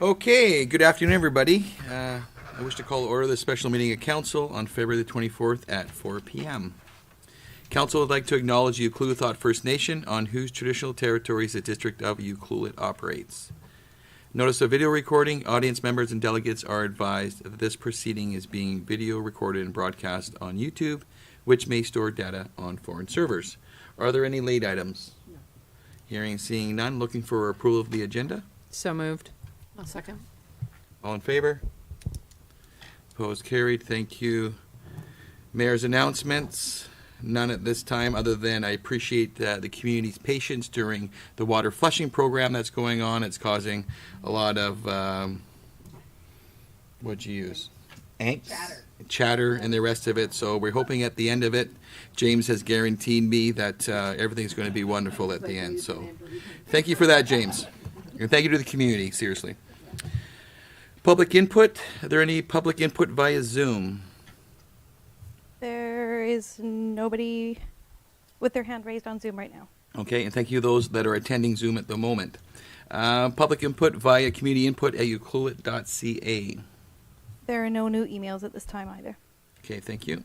Okay, good afternoon, everybody. I wish to call to order the special meeting of Council on February the 24th at 4 p.m. Council would like to acknowledge the Ucluelet First Nation, on whose traditional territories the District of Ucluelet operates. Notice of video recording. Audience members and delegates are advised that this proceeding is being video recorded and broadcast on YouTube, which may store data on foreign servers. Are there any late items? No. Hearing, seeing none, looking for approval of the agenda. So moved. I'll second. All in favor? Opposed, carried. Thank you. Mayor's announcements. None at this time, other than I appreciate the community's patience during the water flushing program that's going on. It's causing a lot of, what'd you use? Angst? Chatter and the rest of it. So we're hoping at the end of it, James has guaranteed me that everything's going to be wonderful at the end. So thank you for that, James. And thank you to the community, seriously. Public input. Are there any public input via Zoom? There is nobody with their hand raised on Zoom right now. Okay, and thank you those that are attending Zoom at the moment. Public input via community input at ucluelet.ca. There are no new emails at this time either. Okay, thank you.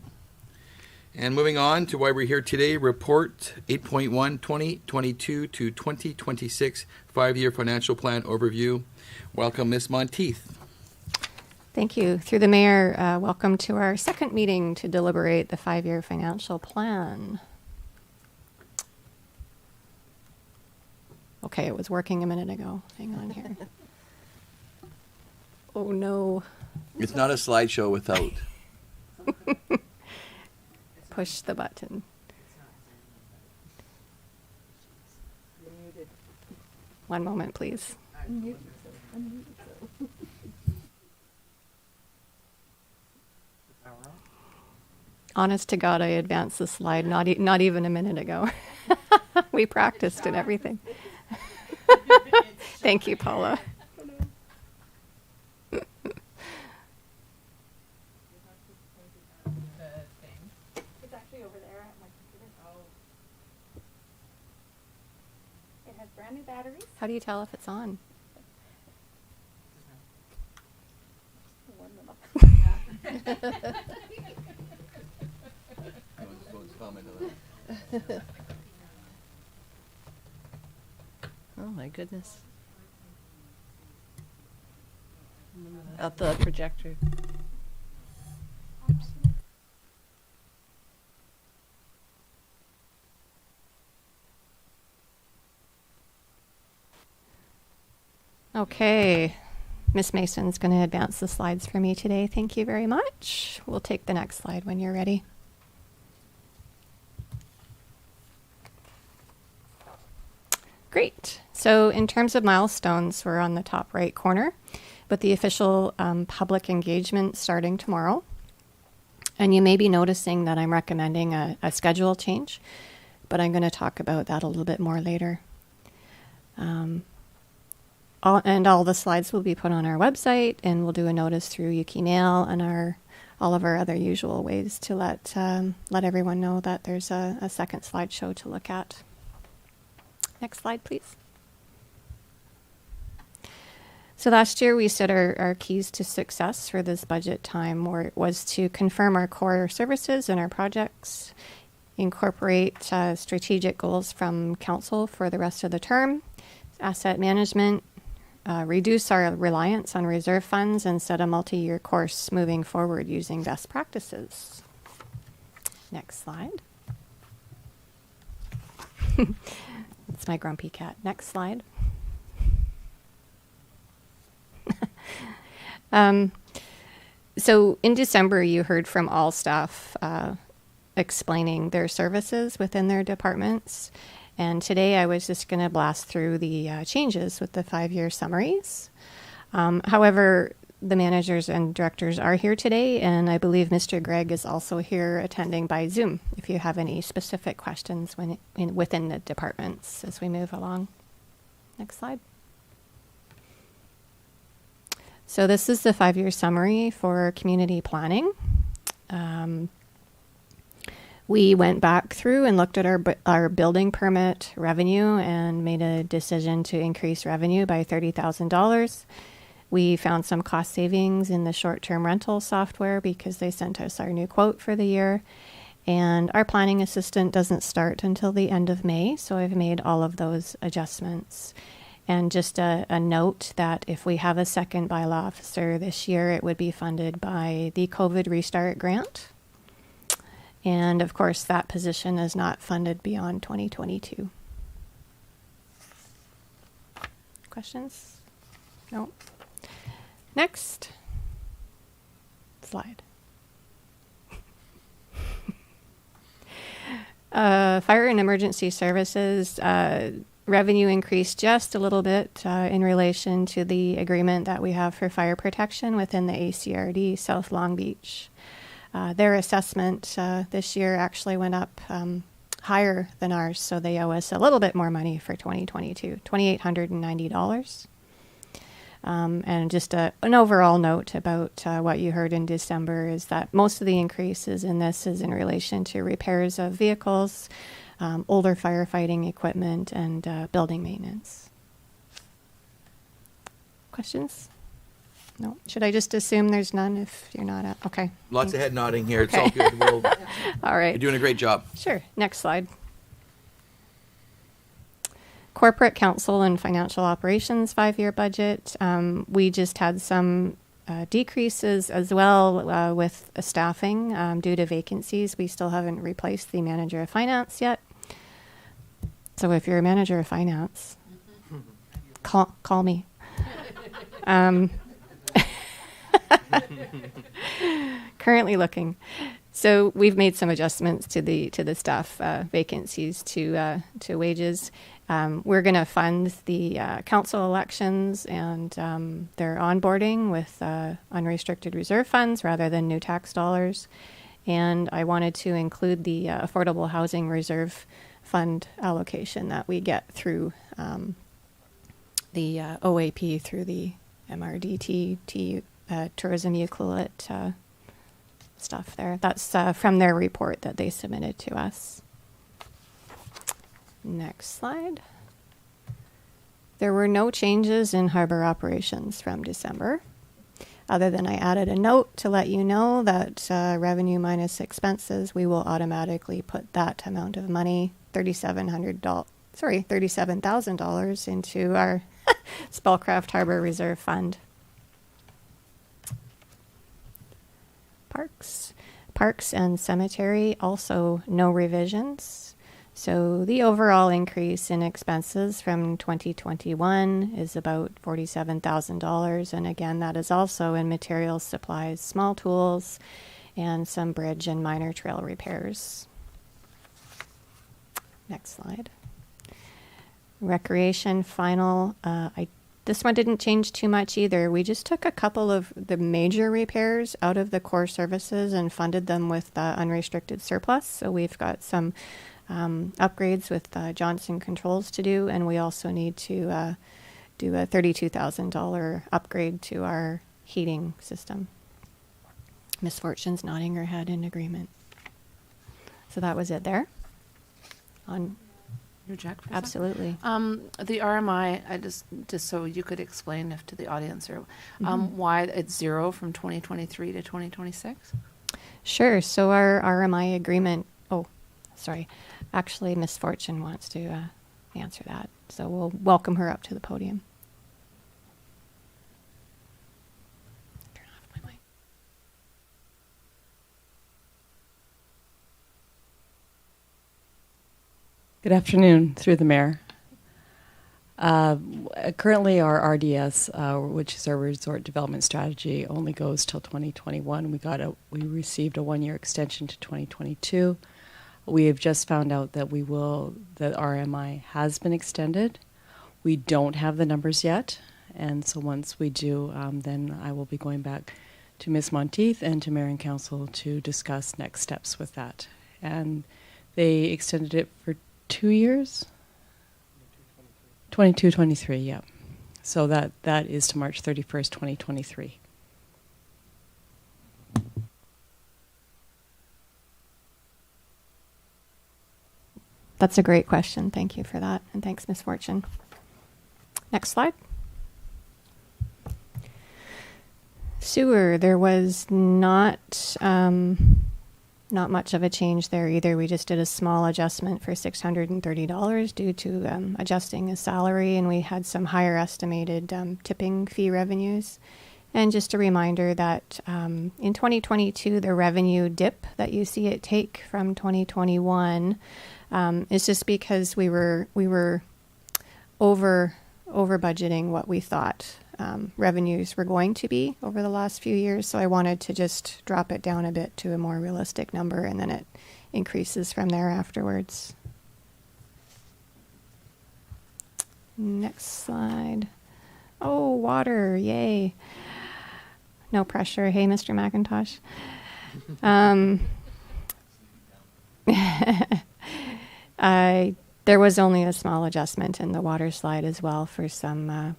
And moving on to why we're here today, report 8.1 2022 to 2026 5-year financial plan overview. Welcome, Ms. Monteith. Thank you. Through the mayor, welcome to our second meeting to deliberate the 5-year financial plan. Okay, it was working a minute ago. Hang on here. Oh no. It's not a slideshow without. Push the button. One moment, please. Honest to God, I advanced the slide not even a minute ago. We practiced and everything. Thank you, Paula. It's actually over there at my computer. Oh. It has brand new batteries. How do you tell if it's on? Warm them up. Oh my goodness. At the projector. Okay. Miss Mason's going to advance the slides for me today. Thank you very much. We'll take the next slide when you're ready. Great. So in terms of milestones, we're on the top right corner, with the official public engagement starting tomorrow. And you may be noticing that I'm recommending a schedule change, but I'm going to talk about that a little bit more later. All the slides will be put on our website, and we'll do a notice through Ukimail and all of our other usual ways to let everyone know that there's a second slideshow to look at. Next slide, please. So last year we set our keys to success for this budget time, where it was to confirm our core services and our projects, incorporate strategic goals from council for the rest of the term, asset management, reduce our reliance on reserve funds, and set a multi-year course moving forward using best practices. Next slide. It's my grumpy cat. Next slide. So in December, you heard from all staff explaining their services within their departments. And today I was just going to blast through the changes with the 5-year summaries. However, the managers and directors are here today, and I believe Mr. Gregg is also here attending by Zoom if you have any specific questions within the departments as we move along. Next slide. So this is the 5-year summary for community planning. We went back through and looked at our building permit revenue and made a decision to increase revenue by $30,000. We found some cost savings in the short-term rental software because they sent us our new quote for the year. And our planning assistant doesn't start until the end of May, so I've made all of those adjustments. And just a note that if we have a second bylaw officer this year, it would be funded by the COVID Restart Grant. And of course, that position is not funded beyond 2022. Questions? No. Next slide. Fire and emergency services revenue increased just a little bit in relation to the agreement that we have for fire protection within the ACRD South Long Beach. Their assessment this year actually went up higher than ours, so they owe us a little bit more money for 2022, $2,890. And just an overall note about what you heard in December is that most of the increases in this is in relation to repairs of vehicles, older firefighting equipment, and building maintenance. Questions? No. Should I just assume there's none if you're not okay. Lots of head nodding here. It's Okay. all good. All right. You're doing a great job. Sure. Next slide. Corporate counsel and financial operations 5-year budget. We just had some decreases as well with staffing due to vacancies. We still haven't replaced the manager of finance yet. So if you're a manager of finance, call me. Currently looking. So we've made some adjustments to the staff vacancies to wages. We're going to fund the council elections and their onboarding with unrestricted reserve funds rather than new tax dollars. And I wanted to include the affordable housing reserve fund allocation that we get through the OAP through the MRDT Tourism Ucluelet stuff there. That's from their report that they submitted to us. Next slide. There were no changes in harbor operations from December, other than I added a note to let you know that revenue minus expenses, we will automatically put that amount of money, $37,000 into our Spellcraft Harbor Reserve Fund. Parks and cemetery, also no revisions. So the overall increase in expenses from 2021 is about $47,000. And again, that is also in materials, supplies, small tools, and some bridge and minor trail repairs. Next slide. Recreation final. This one didn't change too much either. We just took a couple of the major repairs out of the core services and funded them with unrestricted surplus. So we've got some upgrades with Johnson Controls to do, and we also need to do a $32,000 upgrade to our heating system. Miss Fortune's nodding her head in agreement. So that was it there. On Jack, for absolutely. The RMI, I just so you could explain if to the audience or why it's zero from 2023 to 2026. Sure. So our RMI agreement. Oh, sorry. Actually, Miss Fortune wants to answer that. So we'll welcome her up to the podium. Turn off my mic. Good afternoon, through the mayor. Currently, our RDS, which is our Resort Development Strategy, only goes till 2021. We received a 1-year extension to 2022. We have just found out that that RMI has been extended. We don't have the numbers yet, and so once we do, then I will be going back to Ms. Monteith and to Mayor and Council to discuss next steps with that. And they extended it for 2 years? 22-23, yeah. So that is to March 31st, 2023. That's a great question. Thank you for that. And thanks, Ms. Fortune. Next slide. Sewer, there was not much of a change there either. We just did a small adjustment for $630 due to adjusting a salary, and we had some higher estimated tipping fee revenues. And just a reminder that in 2022, the revenue dip that you see it take from 2021 is just because we were over budgeting what we thought revenues were going to be over the last few years. So I wanted to just drop it down a bit to a more realistic number, and then it increases from there afterwards. Next slide. Oh, water, yay. No pressure. Hey, Mr. McIntosh. There was only a small adjustment in the water slide as well for some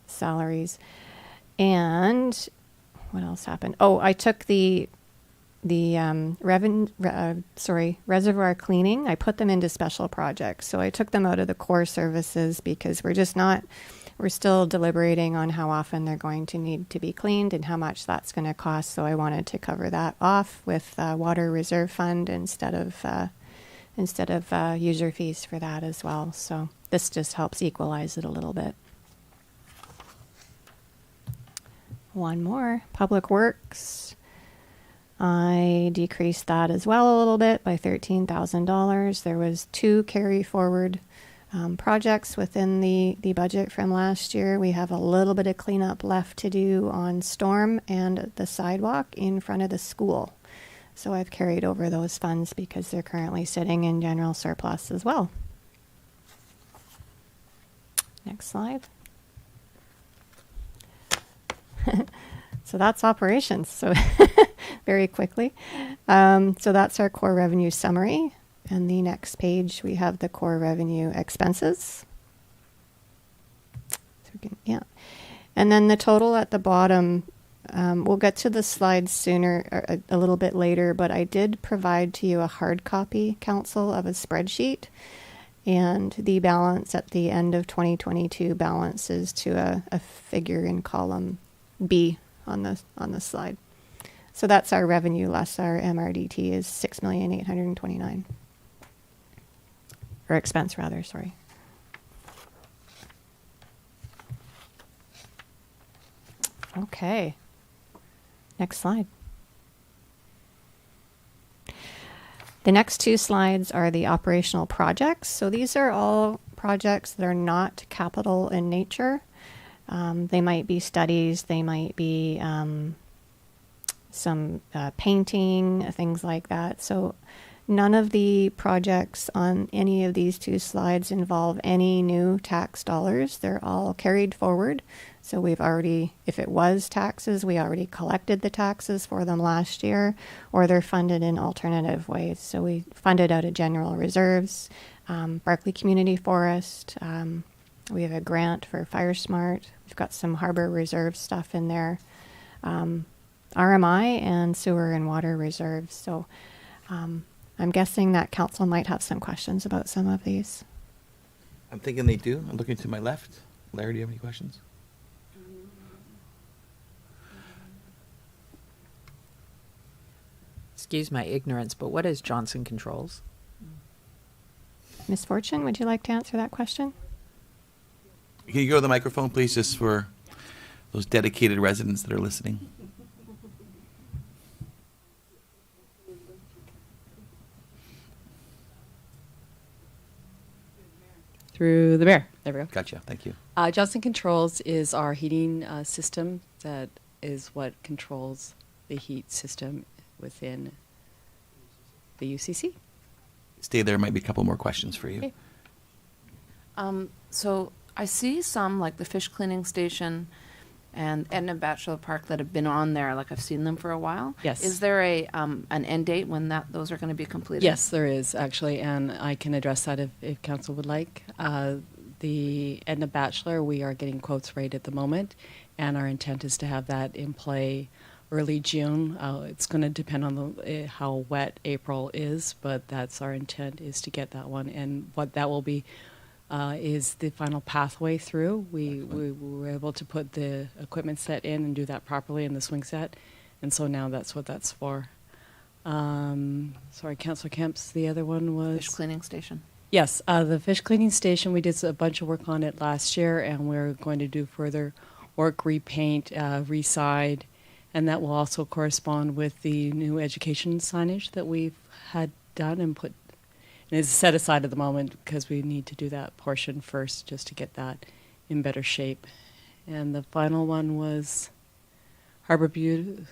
salaries. And what else happened? Oh, I took the reservoir cleaning. I put them into special projects. So I took them out of the core services because we're still deliberating on how often they're going to need to be cleaned and how much that's going to cost. So I wanted to cover that off with water reserve fund instead of user fees for that as well. So this just helps equalize it a little bit. One more, Public Works. I decreased that as well a little bit by $13,000. There was 2 carry forward projects within the budget from last year. We have a little bit of cleanup left to do on Storm and the sidewalk in front of the school. So I've carried over those funds because they're currently sitting in general surplus as well. Next slide. So that's operations. So very quickly. So that's our core revenue summary. And the next page, we have the core revenue expenses. So we can, yeah. And then the total at the bottom, we'll get to the slides sooner, or a little bit later, but I did provide to you a hard copy, Council, of a spreadsheet. And the balance at the end of 2022 balances to a figure in column B on the slide. So that's our revenue less our MRDT is $6,829,000. Or expense rather, sorry. Okay. Next slide. The next 2 slides are the operational projects. So these are all projects that are not capital in nature. They might be studies, they might be some painting, things like that. So none of the projects on any of these 2 slides involve any new tax dollars. They're all carried forward. So we've already, if it was taxes, we already collected the taxes for them last year, or they're funded in alternative ways. So we funded out of general reserves, Barclay Community Forest. We have a grant for Fire Smart. We've got some harbor reserve stuff in there. RMI and sewer and water reserves. So I'm guessing that council might have some questions about some of these. I'm thinking they do. I'm looking to my left. Larry, do you have any questions? Excuse my ignorance, but what is Johnson Controls? Miss Fortune, would you like to answer that question? Can you go to the microphone, please, just for those dedicated residents that are listening? Through the mayor. There we go. Gotcha. Thank you. Johnson Controls is our heating system that is what controls the heat system within the UCC. Stay there. Might be a couple more questions for you. Okay. So I see some, like the fish cleaning station and Edna Bachelor Park, that have been on there, like I've seen them for a while. Yes. Is there an end date when those are going to be completed? Yes, there is actually, and I can address that if council would like. The Edna Bachelor, we are getting quotes right at the moment, and our intent is to have that in play early June. It's going to depend on how wet April is, but that's our intent, is to get that one. And what that will be is the final pathway through. We were able to put the equipment set in and do that properly in the swing set, and so now that's what that's for. Sorry, Councillor Kemp's, the other one was? Fish cleaning station. Yes, the fish cleaning station, we did a bunch of work on it last year, and we're going to do further work, repaint, reside, and that will also correspond with the new education signage that we've had done and put, and it's set aside at the moment because we need to do that portion first just to get that in better shape. And the final one was Harbor Beauty.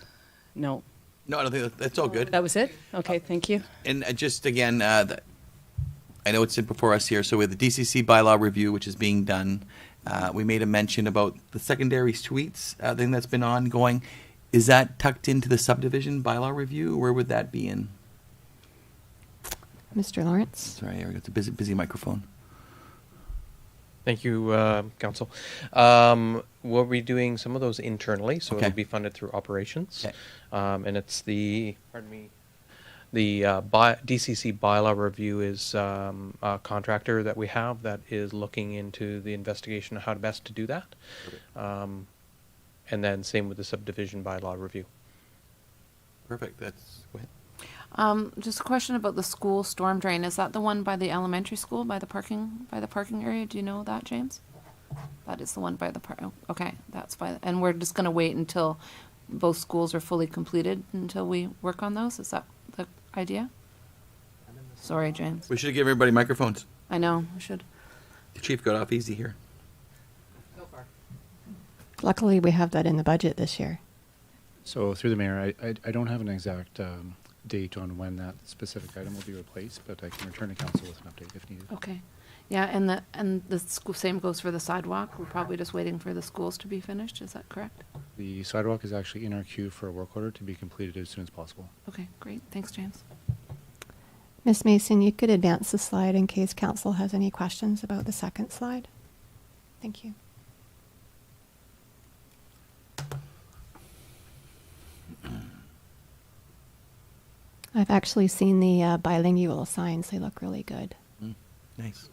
No, No, I don't think that's all good. that was it? Okay, thank you. And just again, I know it's in before us here, so we have the DCC bylaw review, which is being done. We made a mention about the secondary suites thing that's been ongoing. Is that tucked into the subdivision bylaw review? Where would that be in? Mr. Lawrence? Sorry, Eric, it's a busy microphone. Thank you, Council. We'll be doing some of those internally, so Okay. it'll be funded through operations. Okay. And it's the DCC bylaw review is a contractor that we have that is looking into the investigation of how best to do that. And then same with the subdivision bylaw review. Perfect. That's go ahead. Just a question about the school storm drain. Is that the one by the elementary school, by the parking area? Do you know that, James? That is the one by the park. Oh, okay, that's by, and we're just gonna wait until both schools are fully completed until we work on those? Is that the idea? Sorry, James. We should give everybody microphones. I know, we should. The chief got off easy here. Luckily, we have that in the budget this year. So through the mayor, I don't have an exact date on when that specific item will be replaced, but I can return to council with an update if needed. Okay. Yeah, and the school, same goes for the sidewalk. We're probably just waiting for the schools to be finished. Is that correct? The sidewalk is actually in our queue for a work order to be completed as soon as possible. Okay, great. Thanks, James. Ms. Mason, you could advance the slide in case council has any questions about the second slide. Thank you. I've actually seen the bilingual signs. They look really good. Nice.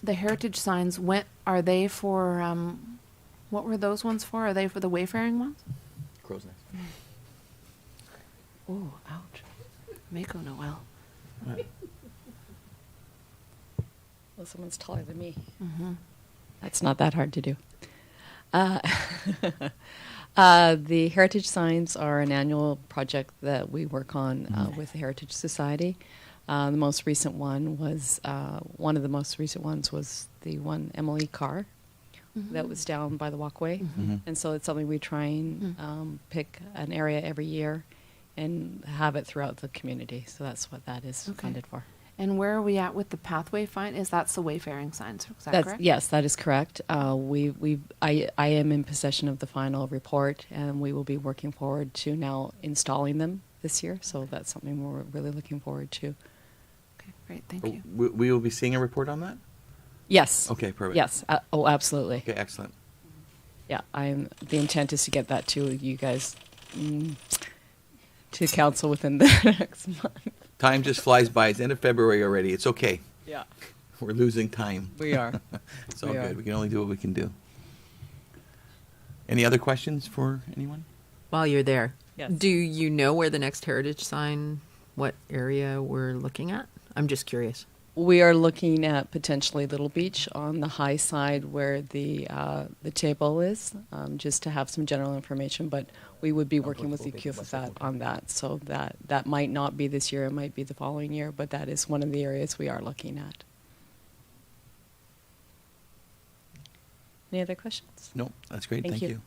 The heritage signs, when, are they for, what were those ones for? Are they for the wayfaring ones? Crow's nest. Oh, ouch. Mako Noel. Well, someone's taller than me. Mm-hmm. That's not that hard to do. The heritage signs are an annual project that we work on with the Heritage Society. The most recent one was one of the most recent ones was the one Emily Carr that was down by the walkway, and so it's something we try and pick an area every year and have it throughout the community. So that's what that is Okay. funded for. And where are we at with the pathway fine? Is that the wayfaring signs? Is that correct? Yes, that is correct. I am in possession of the final report, and we will be working forward to now installing them this year. So that's something we're really looking forward to. Okay, great. Thank you. We will be seeing a report on that? Yes. Okay, perfect. Yes. Oh, absolutely. Okay, excellent. Yeah. The intent is to get that to you guys, to council within the next month. Time just flies by. It's end of February already. It's okay. Yeah. We're losing time. We are. It's all We good. are. We can only do what we can do. Any other questions for anyone? While you're there, Yes. do you know where the next heritage sign, what area we're looking at? I'm just curious. We are looking at potentially Little Beach on the high side where the table is, just to have some general information. But we would be working with the QFSAT on that, so that might not be this year; it might be the following year. But that is one of the areas we are looking at. Any other questions? No, that's great. Thank Thank you. you.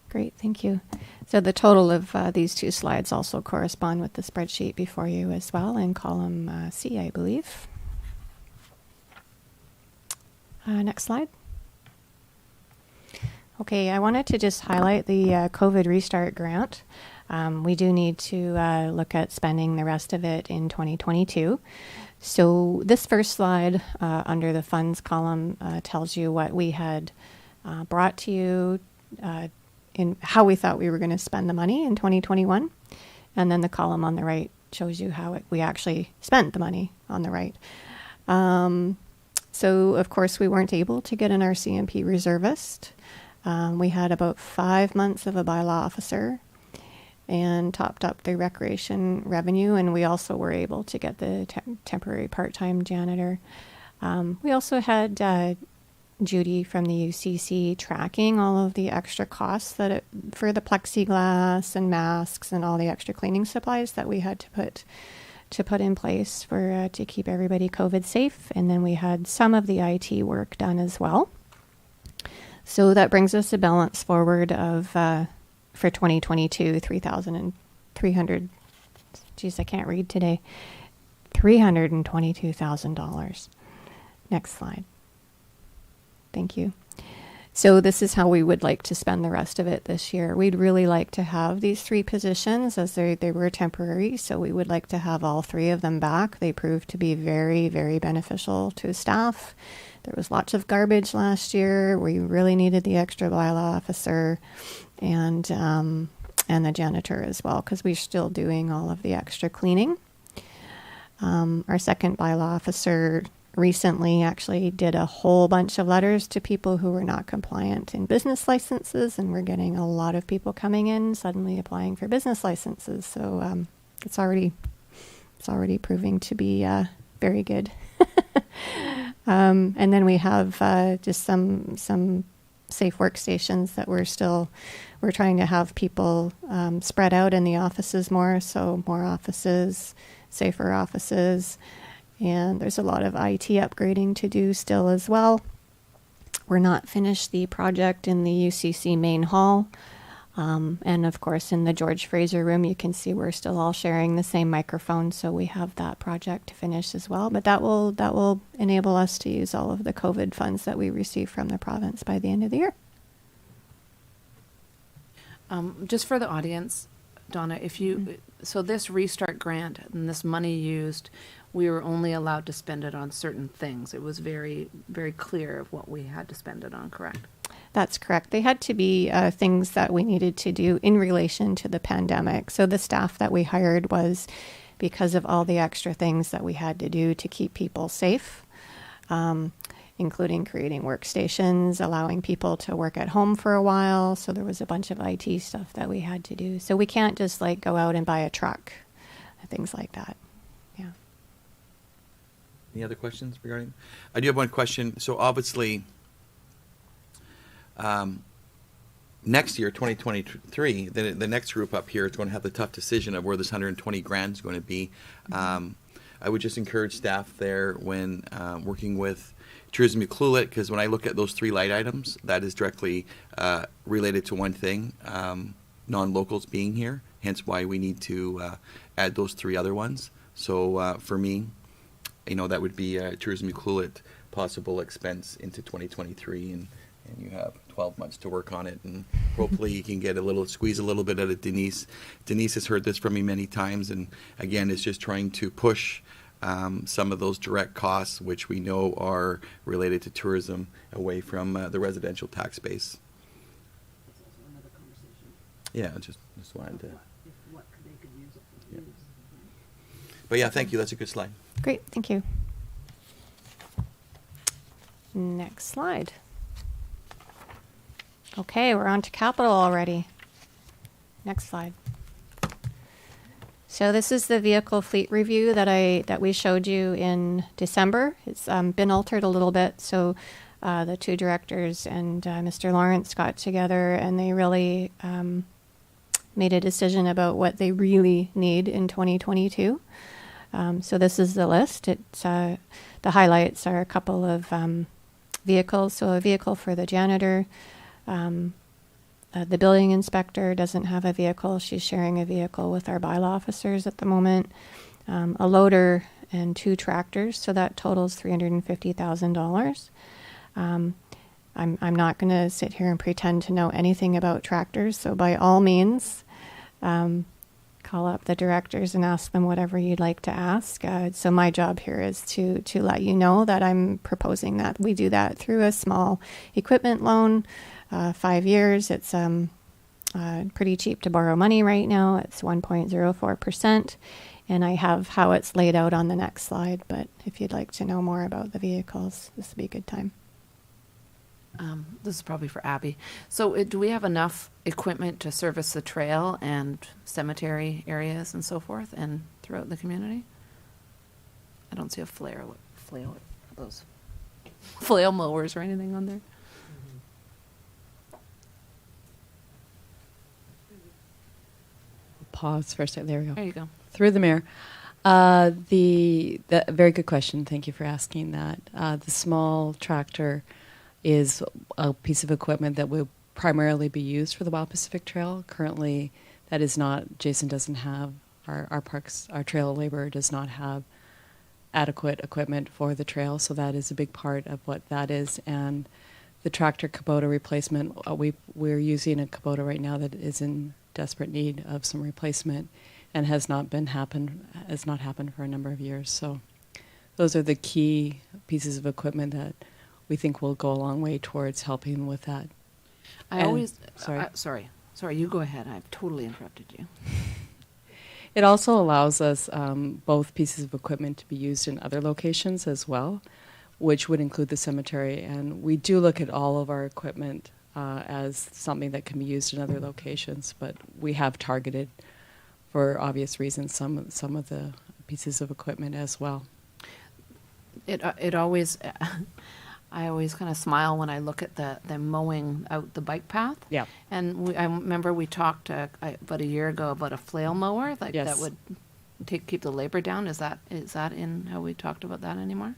Great, thank you. So the total of these two slides also correspond with the spreadsheet before you as well in column C, I believe. Next slide. Okay, I wanted to just highlight the COVID Restart Grant. We do need to look at spending the rest of it in 2022. So this first slide under the funds column tells you what we had brought to you in how we thought we were going to spend the money in 2021. And then the column on the right shows you how we actually spent the money on the right. So, of course, we weren't able to get an RCMP reservist. We had about 5 months of a bylaw officer and topped up the recreation revenue, and we also were able to get the temporary part-time janitor. We also had Judy from the UCC tracking all of the extra costs for the plexiglass and masks and all the extra cleaning supplies that we had to put in place for to keep everybody COVID safe. And then we had some of the IT work done as well. So that brings us a balance forward of for 2022 $3,300. Geez, I can't read today. $322,000. Next slide. Thank you. So this is how we would like to spend the rest of it this year. We'd really like to have these 3 positions as they were temporary. So we would like to have all 3 of them back. They proved to be very, very beneficial to staff. There was lots of garbage last year. We really needed the extra bylaw officer and the janitor as well, because we're still doing all of the extra cleaning. Our second bylaw officer recently actually did a whole bunch of letters to people who were not compliant in business licenses, and we're getting a lot of people coming in suddenly applying for business licenses. So it's already proving to be very good. And then we have just some safe workstations that we're trying to have people spread out in the offices more. So more offices, safer offices. And there's a lot of IT upgrading to do still as well. We're not finished the project in the UCC main hall. And of course, in the George Fraser room, you can see we're still all sharing the same microphone. So we have that project to finish as well. But that will enable us to use all of the COVID funds that we receive from the province by the end of the year. Just for the audience, Donna, so this restart grant and this money used, we were only allowed to spend it on certain things. It was very, very clear of what we had to spend it on, correct? That's correct. They had to be things that we needed to do in relation to the pandemic. So the staff that we hired was because of all the extra things that we had to do to keep people safe, including creating workstations, allowing people to work at home for a while. So there was a bunch of IT stuff that we had to do. So we can't just go out and buy a truck, things like that. Yeah. Any other questions regarding? I do have one question. So obviously, next year, 2023, the next group up here is going to have the tough decision of where this 120 grand is going to be. I would just encourage staff there when working with Tourism Ucluelet, because when I look at those 3 light items, that is directly related to one thing, non-locals being here, hence why we need to add those 3 other ones. So for me, that would be Tourism Ucluelet possible expense into 2023, and you have 12 months to work on it, and hopefully you can squeeze a little bit out of Denise. Denise has heard this from me many times, and again, it's just trying to push some of those direct costs, which we know are related to tourism, away from the residential tax base. That's also another conversation. Yeah, just wanted to. What they could use it for. Yeah. But yeah, thank you. That's a good slide. Great. Thank you. Next slide. Okay, we're on to capital already. Next slide. So this is the vehicle fleet review that we showed you in December. It's been altered a little bit. So the 2 directors and Mr. Lawrence got together, and they really made a decision about what they really need in 2022. So this is the list. It's the highlights are a couple of vehicles. So a vehicle for the janitor. The building inspector doesn't have a vehicle. She's sharing a vehicle with our bylaw officers at the moment. A loader and 2 tractors, so that totals $350,000. I'm not going to sit here and pretend to know anything about tractors, so by all means, call up the directors and ask them whatever you'd like to ask. So my job here is to let you know that I'm proposing that we do that through a small equipment loan. 5 years. It's pretty cheap to borrow money right now. It's 1.04%. And I have how it's laid out on the next slide. But if you'd like to know more about the vehicles, this would be a good time. This is probably for Abby. So do we have enough equipment to service the trail and cemetery areas and so forth and throughout the community? I don't see a flail, those flail mowers or anything on there. Pause for a second. There we go. There you go. Through the mayor. The very good question. Thank you for asking that. The small tractor is a piece of equipment that will primarily be used for the Wild Pacific Trail. Currently, that is not. Jason doesn't have our parks. Our trail laborer does not have adequate equipment for the trail, so that is a big part of what that is. And the tractor Kubota replacement, we're using a Kubota right now that is in desperate need of some replacement, and has not happened for a number of years. So those are the key pieces of equipment that we think will go a long way towards helping with that. Sorry, you go ahead. I've totally interrupted you. It also allows us both pieces of equipment to be used in other locations as well, which would include the cemetery. And we do look at all of our equipment as something that can be used in other locations, but we have targeted, for obvious reasons, some of the pieces of equipment as well. It always, I always kind of smile when I look at the mowing out the bike path. Yeah. And I remember we talked about a year ago about a flail mower that Yes. would keep the labor down. Is that in how we talked about that anymore?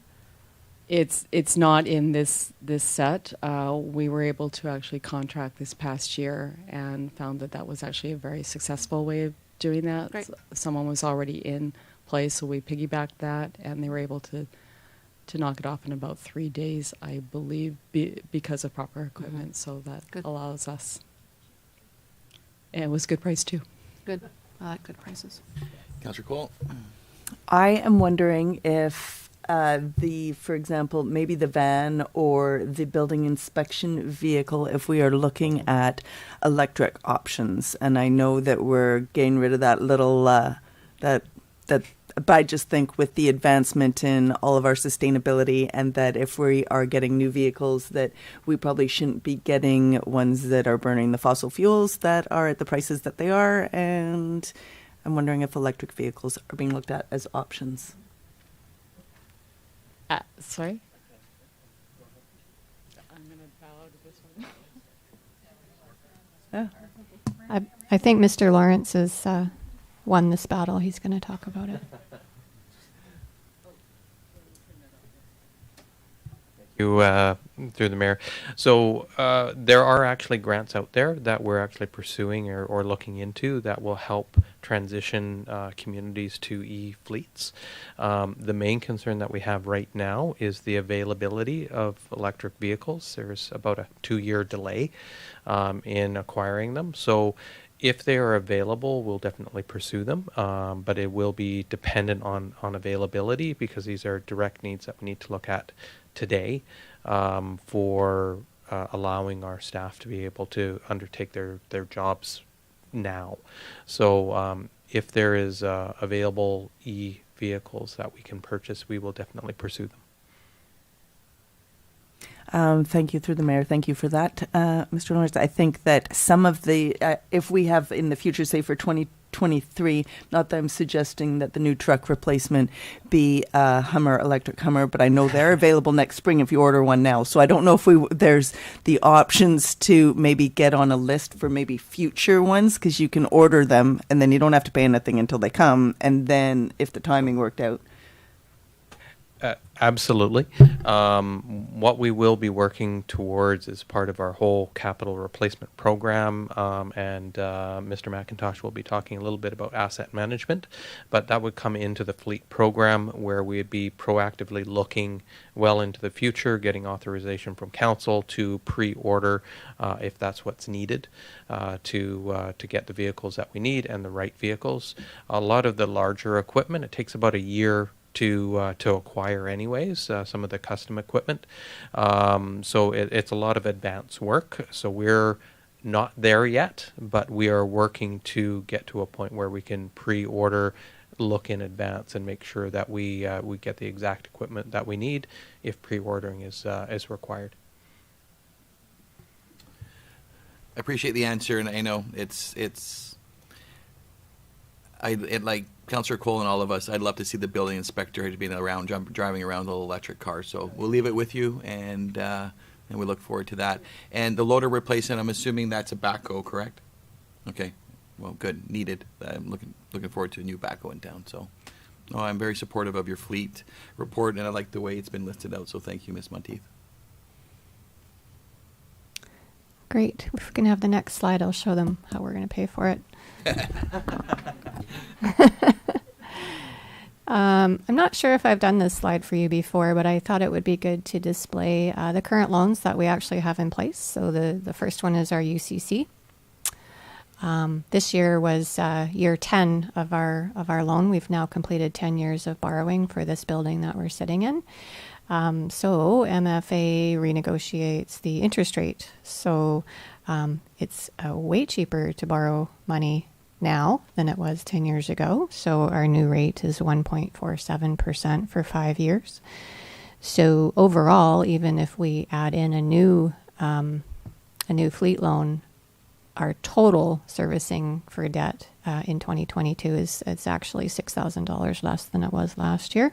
It's not in this set. We were able to actually contract this past year and found that was actually a very successful way of doing that. Great. Someone was already in place, so we piggybacked that, and they were able to knock it off in about 3 days, I believe, because of proper equipment. So that Good. allows us. And it was a good price too. Good. I like good prices. Councillor Cole? I am wondering if for example, maybe the van or the building inspection vehicle, if we are looking at electric options. And I know that we're getting rid of that little, but I just think with the advancement in all of our sustainability, and that if we are getting new vehicles, that we probably shouldn't be getting ones that are burning the fossil fuels that are at the prices that they are. And I'm wondering if electric vehicles are being looked at as options. Sorry? I'm going to bow out of this one. Yeah. I think Mr. Lawrence has won this battle. He's going to talk about it. Through the mayor. So there are actually grants out there that we're actually pursuing or looking into that will help transition communities to e-fleets. The main concern that we have right now is the availability of electric vehicles. There's about a 2-year delay in acquiring them. So if they are available, we'll definitely pursue them, but it will be dependent on availability, because these are direct needs that we need to look at today for allowing our staff to be able to undertake their jobs now. So if there is available e-vehicles that we can purchase, we will definitely pursue them. Thank you, through the mayor. Thank you for that, Mr. Lawrence. I think that some of the, if we have in the future, say for 2023, not that I'm suggesting that the new truck replacement be a Hummer, electric Hummer, but I know they're available next spring if you order one now. So I don't know if there's the options to maybe get on a list for maybe future ones, because you can order them and then you don't have to pay anything until they come. And then if the timing worked out. Absolutely. What we will be working towards is part of our whole capital replacement program, and Mr. McIntosh will be talking a little bit about asset management, but that would come into the fleet program, where we'd be proactively looking well into the future, getting authorization from council to pre-order if that's what's needed to get the vehicles that we need, and the right vehicles. A lot of the larger equipment, it takes about a year to acquire anyways, some of the custom equipment. So it's a lot of advanced work. So we're not there yet, but we are working to get to a point where we can pre-order, look in advance, and make sure that we get the exact equipment that we need if pre-ordering is required. I appreciate the answer, and I know like Councillor Cole and all of us, I'd love to see the building inspector being around, driving around the little electric car. So we'll leave it with you, and we look forward to that. And the loader replacement, I'm assuming that's a backhoe, correct? Okay, well, good, needed. I'm looking forward to a new backhoe in town. So, I'm very supportive of your fleet report, and I like the way it's been listed out. So thank you, Ms. Monteith. Great. If we can have the next slide, I'll show them how we're going to pay for it. I'm not sure if I've done this slide for you before, but I thought it would be good to display the current loans that we actually have in place. So the first one is our UCC. This year was year 10 of our loan. We've now completed 10 years of borrowing for this building that we're sitting in. So MFA renegotiates the interest rate. So it's way cheaper to borrow money now than it was 10 years ago. So our new rate is 1.47% for 5 years. So overall, even if we add in a new fleet loan, our total servicing for debt in 2022 is actually $6,000 less than it was last year.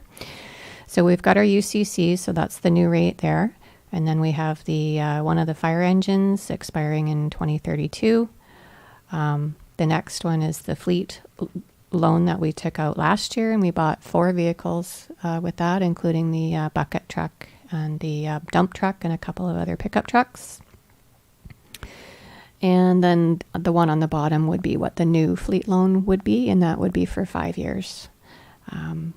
So we've got our UCC, so that's the new rate there. And then we have the one of the fire engines expiring in 2032. The next one is the fleet loan that we took out last year, and we bought 4 vehicles with that, including the bucket truck and the dump truck and a couple of other pickup trucks. And then the one on the bottom would be what the new fleet loan would be, and that would be for 5 years.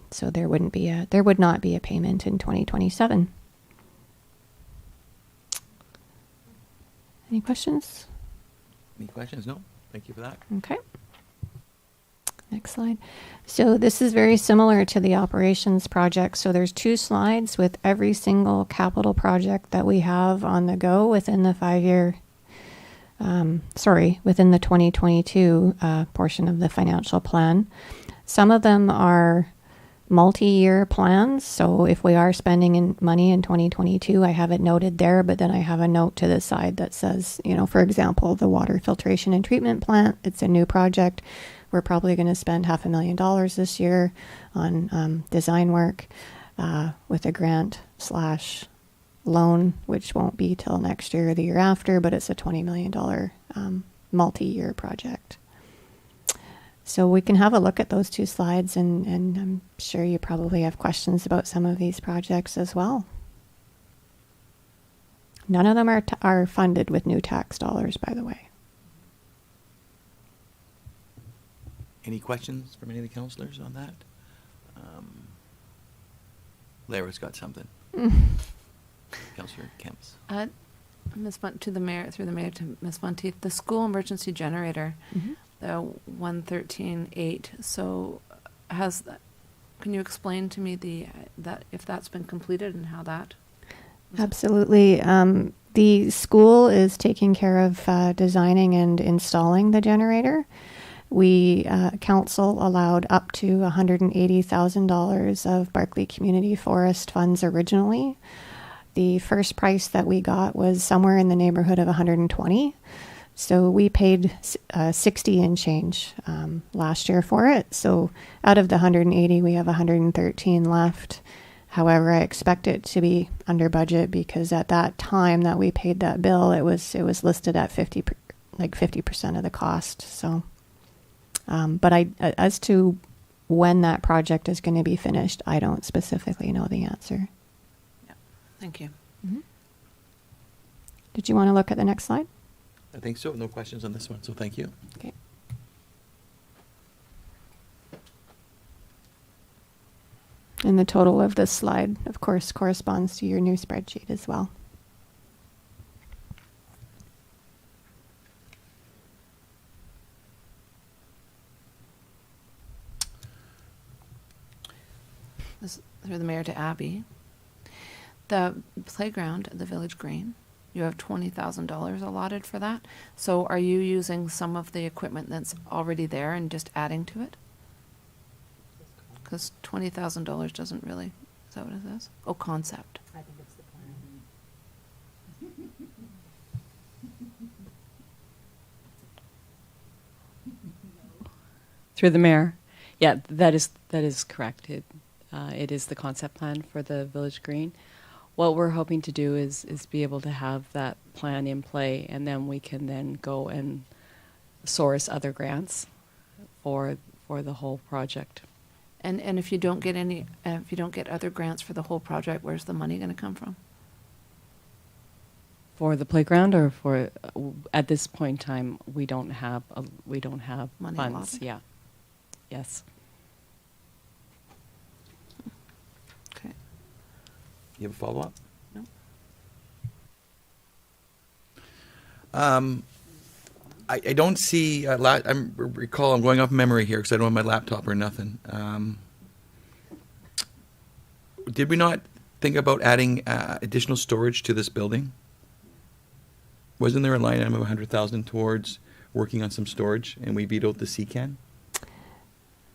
So there would not be a payment in 2027. Any questions? Any questions? No? Thank you for that. Okay. Next slide. So this is very similar to the operations project. So there's 2 slides with every single capital project that we have on the go within the 5-year, within the 2022 portion of the financial plan. Some of them are multi-year plans. So if we are spending money in 2022, I have it noted there, but then I have a note to the side that says, for example, the water filtration and treatment plant, it's a new project. We're probably going to spend $500,000 this year on design work with a grant/loan, which won't be till next year or the year after, but it's a $20 million multi-year project. So we can have a look at those 2 slides, and I'm sure you probably have questions about some of these projects as well. None of them are funded with new tax dollars, by the way. Any questions from any of the councillors on that? Lara's got something. Councillor Kemps. Through the mayor to Ms. Monteith, the school emergency generator, the 113.8. So can you explain to me that if that's been completed and how that? Absolutely. The school is taking care of designing and installing the generator. We, council allowed up to $180,000 of Barclay Community Forest funds originally. The first price that we got was somewhere in the neighborhood of 120. So we paid 60 and change last year for it. So out of the 180, we have 113 left. However, I expect it to be under budget because at that time that we paid that bill, it was listed at 50% of the cost. So, but as to when that project is going to be finished, I don't specifically know the answer. Thank you. Mm-hmm. Did you want to look at the next slide? I think so. No questions on this one, so thank you. Okay. And the total of this slide, of course, corresponds to your new spreadsheet as well. Through the mayor to Abby. The playground at the Village Green, you have $20,000 allotted for that. So are you using some of the equipment that's already there and just adding to it? Because $20,000 doesn't really, is that what it is? Oh, concept. I think it's the plan. Through the mayor. Yeah, that is correct. It is the concept plan for the Village Green. What we're hoping to do is be able to have that plan in play, and then we can then go and source other grants for the whole project. And if you don't get any, if you don't get other grants for the whole project, where's the money going to come from? For the playground, or for at this point in time, we don't have Money funds. allotted? Yeah. Yes. Okay. You have a follow-up? No. I don't see, I'm going off memory here because I don't have my laptop or nothing. Did we not think about adding additional storage to this building? Wasn't there a line item of 100,000 towards working on some storage, and we vetoed the CCAN?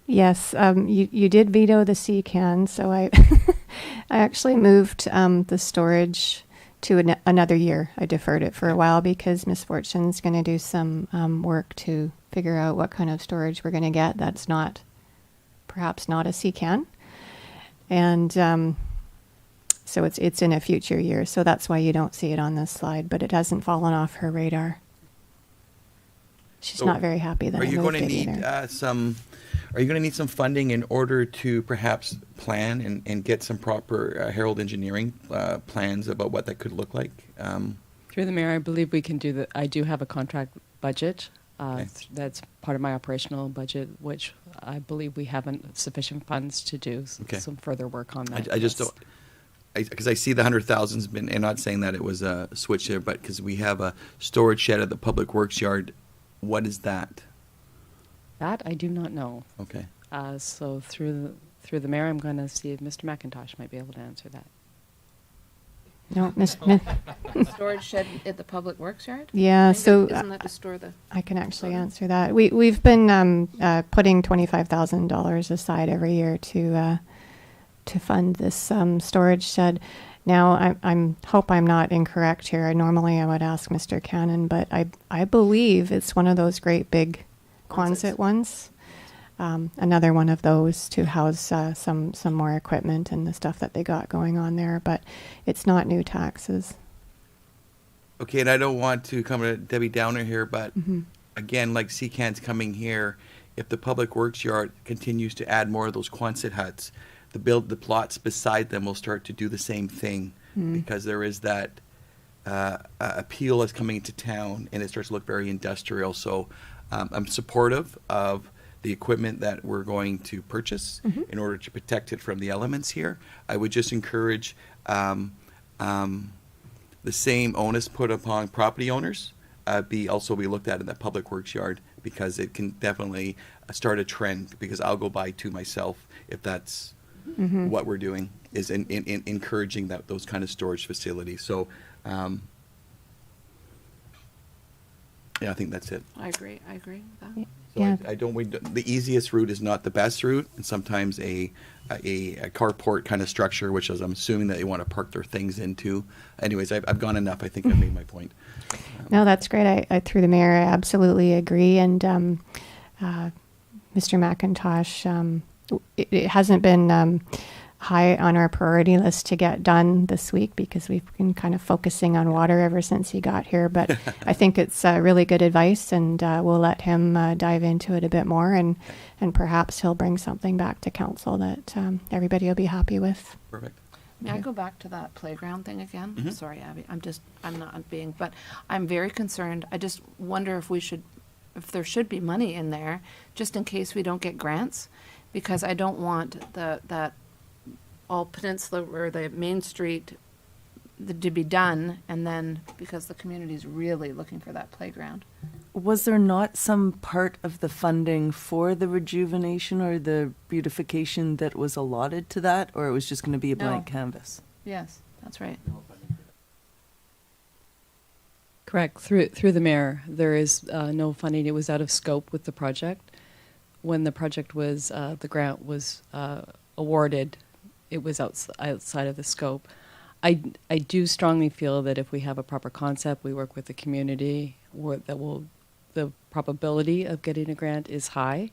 Yes, you did veto the CCAN, so I I actually moved the storage to another year. I deferred it for a while because Miss Fortune's going to do some work to figure out what kind of storage we're going to get. That's perhaps not a CCAN, and so it's in a future year. So that's why you don't see it on this slide, but it hasn't fallen off her radar. She's So not very happy that Are I you moved going to it need either. Are you going to need some funding in order to perhaps plan and get some proper Herald Engineering plans about what that could look like? Through the mayor, I believe we can do that. I do have a contract budget. Okay. That's part of my operational budget, which I believe we haven't sufficient funds to do Okay. some further work on that. I just yes. don't, because I see the 100,000's been, and not saying that it was a switch there, but because we have a storage shed at the Public Works yard. What is that? That I do not know. Okay. So through the mayor, I'm going to see if Mr. McIntosh might be able to answer that. No, Storage shed at the Public Works yard? Yeah, so Isn't that to store the? I can actually answer that. We've been putting $25,000 aside every year to fund this storage shed. Now, I hope I'm not incorrect here. Normally, I would ask Mr. Cannon, but I believe it's one of those great big Quonset ones. Another one of those to house some more equipment and the stuff that they got going on there, but it's not new taxes. Okay, and I don't want to come to Debbie Downer here, but Mm-hmm. again, like CCAN's coming here, if the Public Works yard continues to add more of those Quonset huts, the plots beside them will start to do the same thing because there is that appeal that's coming into town, and it starts to look very industrial. So I'm supportive of the equipment that we're going to purchase in order to protect it from the elements here. I would just encourage the same onus put upon property owners be looked at in the Public Works yard, because it can definitely start a trend, because I'll go by to myself if that's what we're doing, is in encouraging those kind of storage facilities. So yeah, I think that's it. I agree with that. So Yeah. the easiest route is not the best route, and sometimes a carport kind of structure, which is, I'm assuming that they want to park their things into. Anyways, I've gone enough. I think I've made my point. No, that's great. I through the mayor, I absolutely agree. And Mr. McIntosh, it hasn't been high on our priority list to get done this week because we've been kind of focusing on water ever since he got here. But I think it's really good advice, and we'll let him dive into it a bit more, and perhaps he'll bring something back to council that everybody will be happy with. Perfect. May I go back to that playground thing again? Mhm. Sorry, Abby, I'm not being, but I'm very concerned. I just wonder if there should be money in there, just in case we don't get grants, because I don't want that all Peninsula or the Main Street to be done, and then because the community's really looking for that playground. Was there not some part of the funding for the rejuvenation or the beautification that was allotted to that, or it was just going to be a blank No. canvas? Yes, that's right. Correct. Through the mayor, there is no funding. It was out of scope with the project. When the project was, the grant was awarded, it was outside of the scope. I do strongly feel that if we have a proper concept, we work with the community, the probability of getting a grant is high.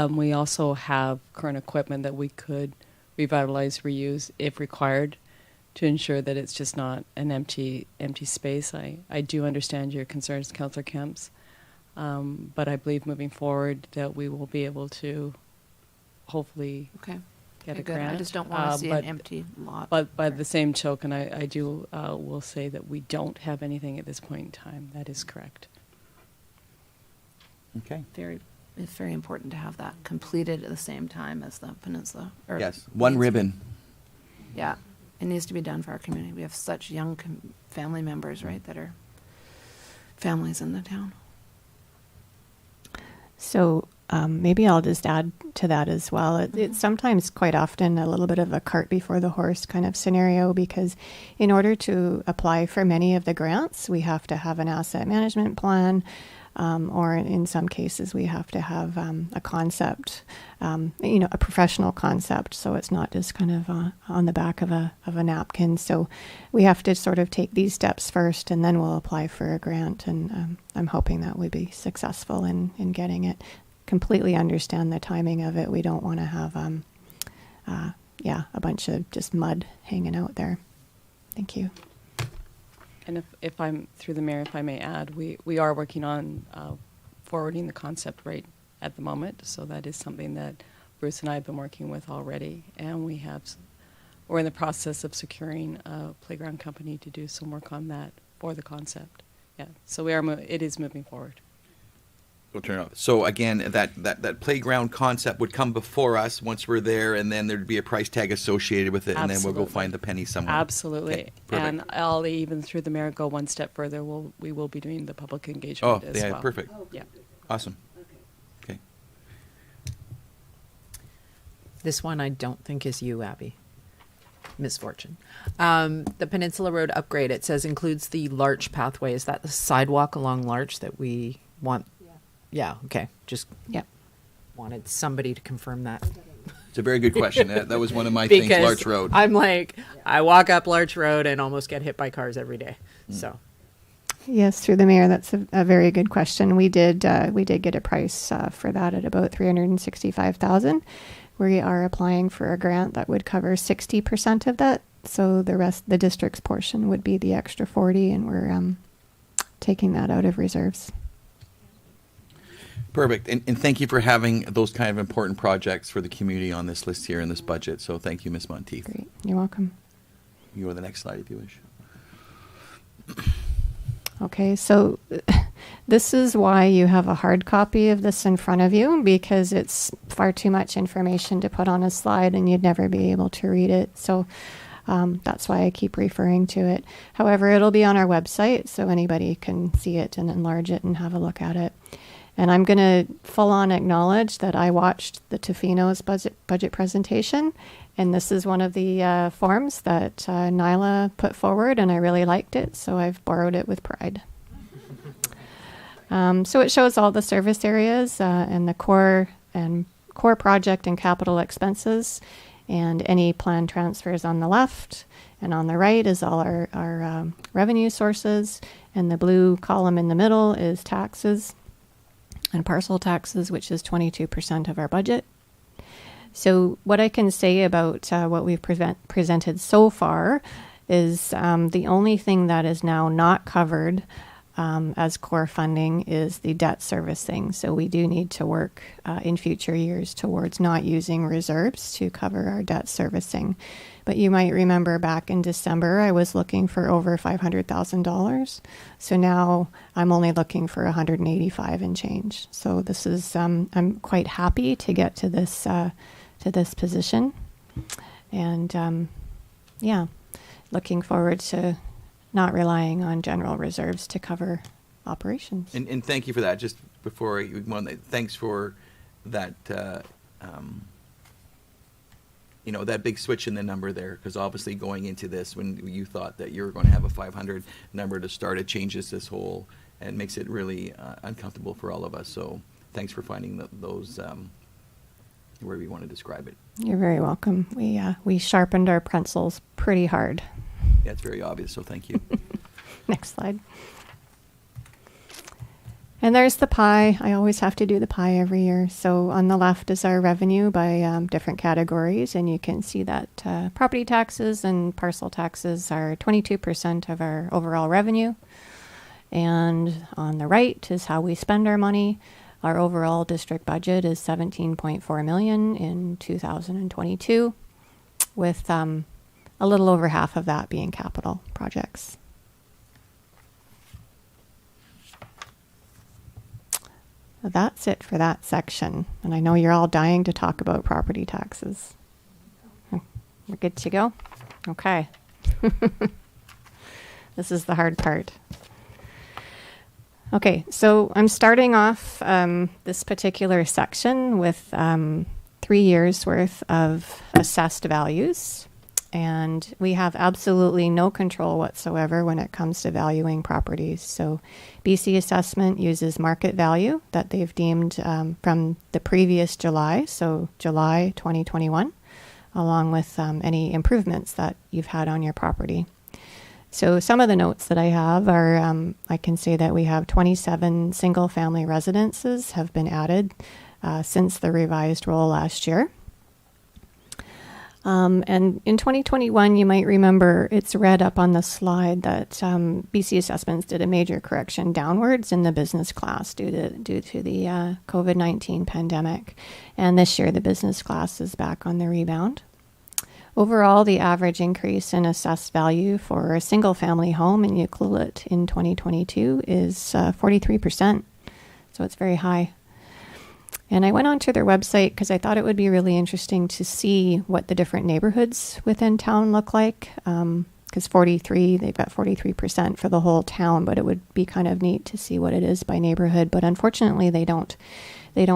We also have current equipment that we could revitalize, reuse if required, to ensure that it's just not an empty space. I do understand your concerns, Councillor Kemps, but I believe moving forward that we will be able to hopefully Okay. get a Good. grant. I just don't want to see an but- empty lot. But by the same token, I do will say that we don't have anything at this point in time. That is correct. Okay. It's very important to have that completed at the same time as the peninsula. or Yes, one needs- ribbon. Yeah, it needs to be done for our community. We have such young family members, right, that are families in the town. So maybe I'll just add to that as well. It's sometimes quite often a little bit of a cart before the horse kind of scenario, because in order to apply for many of the grants, we have to have an asset management plan, or in some cases we have to have a concept, a professional concept. So it's not just kind of on the back of a napkin. So we have to sort of take these steps first, and then we'll apply for a grant. And I'm hoping that we'll be successful in getting it. Completely understand the timing of it. We don't want to have, a bunch of just mud hanging out there. Thank you. And if I'm through the mayor, if I may add, we are working on forwarding the concept right at the moment. So that is something that Bruce and I have been working with already, and we're in the process of securing a playground company to do some work on that for the concept. Yeah. So it is moving forward. We'll turn it off. So again, that playground concept would come before us once we're there, and then there'd be a price tag associated with it, and then we'll go Absolutely. find the penny somewhere. Absolutely. Okay, perfect. And I'll even through the mayor go one step further. We will be doing the public Oh, engagement as yeah, well. perfect. Yeah. Awesome. Okay. This one I don't think is you, Abby. Misfortune. The Peninsula Road upgrade, it says includes the Larch pathway. Is that the sidewalk along Larch that we want? Yeah, okay. Just Yep. wanted somebody to confirm that. It's a very good question. That was one of my things, Because Larch Road. I'm like, I walk up Larch Road and almost get hit by cars every day. So, Yes, through the mayor, that's a very good question. We did get a price for that at about $365,000. We are applying for a grant that would cover 60% of that. So the rest, the district's portion, would be the extra 40, and we're taking that out of reserves. Perfect. And thank you for having those kind of important projects for the community on this list here in this budget. So thank you, Ms. Monteith. Great, you're welcome. You go to the next slide if you wish. Okay, so this is why you have a hard copy of this in front of you, because it's far too much information to put on a slide and you'd never be able to read it. So that's why I keep referring to it. However, it'll be on our website, so anybody can see it and enlarge it and have a look at it. And I'm going to full on acknowledge that I watched the Tofino's budget presentation, and this is one of the forms that Nyla put forward, and I really liked it, so I've borrowed it with pride. So it shows all the service areas and the core project and capital expenses, and any planned transfers on the left, and on the right is all our revenue sources, and the blue column in the middle is taxes and parcel taxes, which is 22% of our budget. So what I can say about what we've presented so far is the only thing that is now not covered as core funding is the debt servicing. So we do need to work in future years towards not using reserves to cover our debt servicing. But you might remember back in December, I was looking for over $500,000. So now I'm only looking for 185 and change. So this is, I'm quite happy to get to this position. And looking forward to not relying on general reserves to cover operations. And thank you for that. Just before thanks for that that big switch in the number there, because obviously going into this, when you thought that you were going to have a 500 number to start, it changes this whole and makes it really uncomfortable for all of us. So thanks for finding those, wherever you want to describe it. You're very welcome. We sharpened our pencils pretty hard. Yeah, it's very obvious, so thank you. Next slide. And there's the pie. I always have to do the pie every year. So on the left is our revenue by different categories, and you can see that property taxes and parcel taxes are 22% of our overall revenue. And on the right is how we spend our money. Our overall district budget is $17.4 million in 2022, with a little over half of that being capital projects. That's it for that section. And I know you're all dying to talk about property taxes. We're good to go? Okay. This is the hard part. Okay, so I'm starting off this particular section with 3 years worth of assessed values. And we have absolutely no control whatsoever when it comes to valuing properties. So BC Assessment uses market value that they've deemed from the previous July, so July 2021, along with any improvements that you've had on your property. So some of the notes that I have are, I can say that we have 27 single-family residences have been added since the revised roll last year. And in 2021, you might remember it's read up on the slide that BC Assessments did a major correction downwards in the business class due to the COVID-19 pandemic. And this year, the business class is back on the rebound. Overall, the average increase in assessed value for a single-family home in Ucluelet in 2022 is 43%. So it's very high. And I went onto their website because I thought it would be really interesting to see what the different neighborhoods within town look like. Because they've got 43% for the whole town, but it would be kind of neat to see what it is by neighborhood. But unfortunately, they don't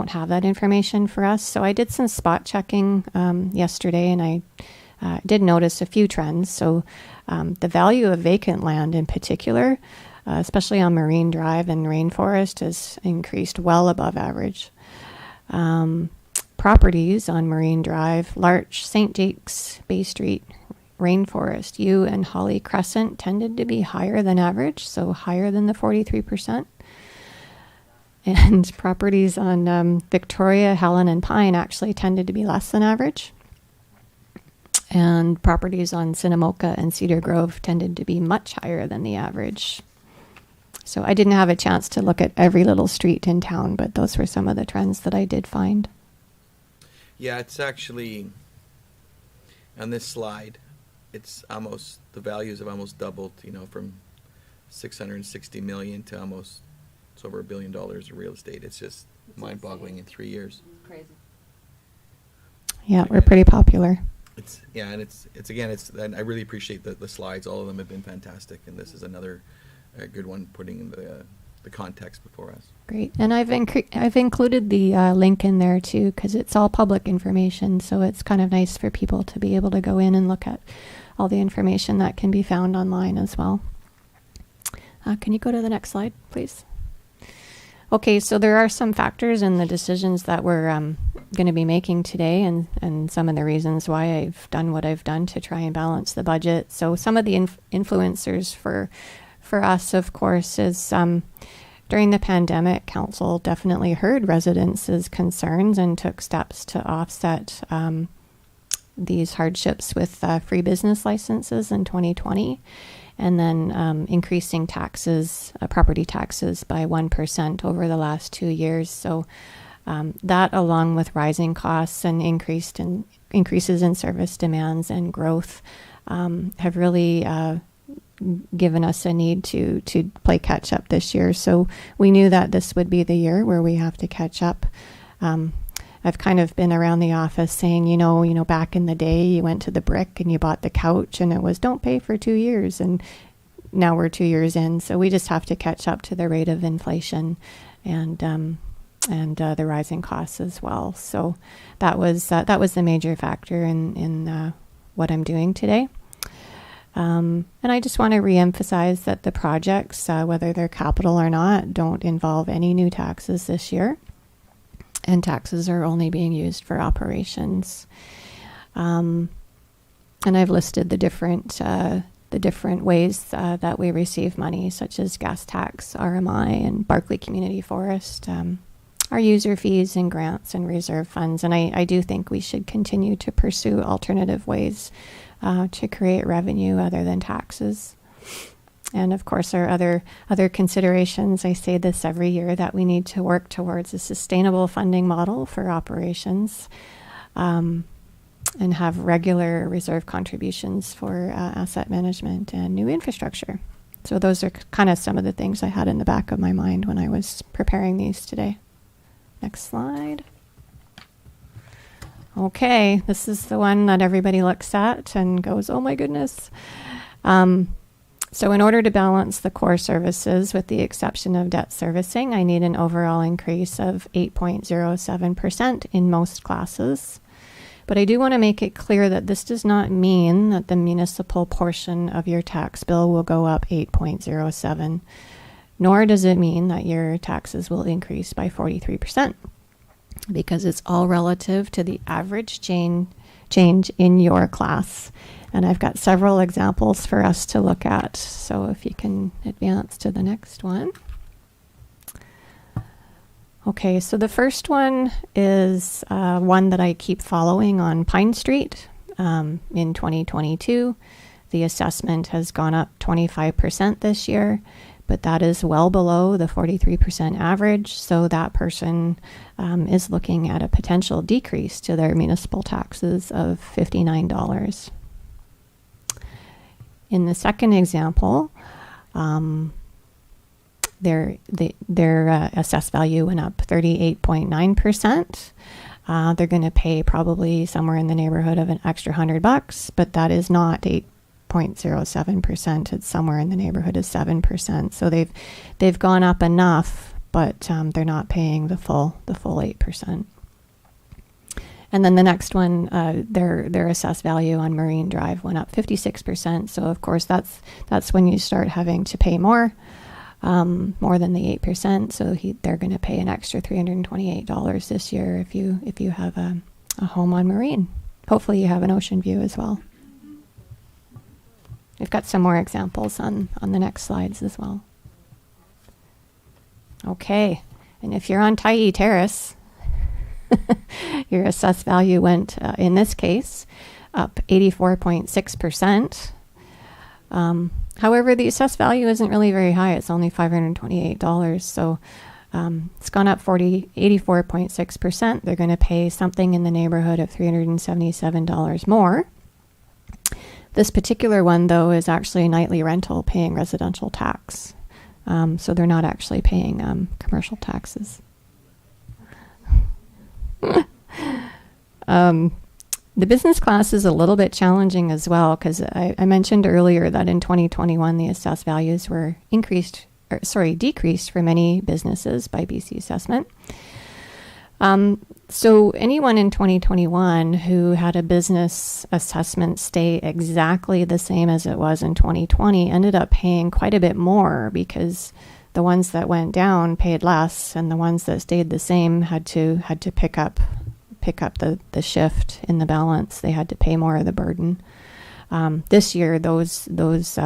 have that information for us. So I did some spot checking yesterday, and I did notice a few trends. So the value of vacant land in particular, especially on Marine Drive and Rainforest, has increased well above average. Properties on Marine Drive, Larch, St. Jake's, Bay Street, Rainforest, U, and Holly Crescent tended to be higher than average, so higher than the 43%. And properties on Victoria, Helen, and Pine actually tended to be less than average. And properties on Cinnamoka and Cedar Grove tended to be much higher than the average. So I didn't have a chance to look at every little street in town, but those were some of the trends that I did find. Yeah, it's actually, on this slide, the values have almost doubled, from 660 million to almost, it's over $1 billion of real estate. It's just mind-boggling in 3 years. Crazy. Yeah, we're pretty popular. And I really appreciate the slides. All of them have been fantastic, and this is another good one putting the context before us. Great. And I've included the link in there too, because it's all public information, so it's kind of nice for people to be able to go in and look at all the information that can be found online as well. Can you go to the next slide, please? Okay, so there are some factors in the decisions that we're going to be making today, and some of the reasons why I've done what I've done to try and balance the budget. So some of the influencers for us, of course, is during the pandemic, Council definitely heard residents' concerns and took steps to offset these hardships with free business licenses in 2020, and then increasing taxes, property taxes, by 1% over the last 2 years. So that, along with rising costs and increases in service demands and growth, have really given us a need to play catch up this year. So we knew that this would be the year where we have to catch up. I've kind of been around the office saying, back in the day, you went to the Brick and you bought the couch, and it was don't pay for 2 years. And now we're 2 years in, so we just have to catch up to the rate of inflation. And the rising costs as well. So that was the major factor in what I'm doing today. And I just want to reemphasize that the projects, whether they're capital or not, don't involve any new taxes this year, and taxes are only being used for operations. And I've listed the different ways that we receive money, such as gas tax, RMI, and Barclay Community Forest, our user fees and grants and reserve funds. And I do think we should continue to pursue alternative ways to create revenue other than taxes. And of course, our other considerations, I say this every year, that we need to work towards a sustainable funding model for operations, and have regular reserve contributions for asset management and new infrastructure. So those are kind of some of the things I had in the back of my mind when I was preparing these today. Next slide. Okay, this is the one that everybody looks at and goes, oh my goodness. So in order to balance the core services, with the exception of debt servicing, I need an overall increase of 8.07% in most classes. But I do want to make it clear that this does not mean that the municipal portion of your tax bill will go up 8.07, nor does it mean that your taxes will increase by 43%, because it's all relative to the average change in your class. And I've got several examples for us to look at. So if you can advance to the next one. Okay, so the first one is one that I keep following on Pine Street. In 2022, the assessment has gone up 25% this year, but that is well below the 43% average. So that person is looking at a potential decrease to their municipal taxes of $59. In the second example, their assessed value went up 38.9%. They're going to pay probably somewhere in the neighborhood of an extra $100, but that is not 8.07%. It's somewhere in the neighborhood of 7%. So they've gone up enough, but they're not paying the full 8%. And then the next one, their assessed value on Marine Drive went up 56%. So of course that's when you start having to pay more than the 8%. So they're going to pay an extra $328 this year if you have a home on Marine. Hopefully you have an ocean view as well. We've got some more examples on the next slides as well. Okay, and if you're on Tyee Terrace, your assessed value went, in this case, up 84.6%. However, the assessed value isn't really very high. It's only $528. So it's gone up 84.6%. They're going to pay something in the neighborhood of $377 more. This particular one, though, is actually a nightly rental paying residential tax. So they're not actually paying commercial taxes. The business class is a little bit challenging as well, because I mentioned earlier that in 2021 the assessed values were decreased for many businesses by BC Assessment. So anyone in 2021 who had a business assessment stay exactly the same as it was in 2020 ended up paying quite a bit more, because the ones that went down paid less, and the ones that stayed the same had to pick up the shift in the balance. They had to pay more of the burden. This year, those business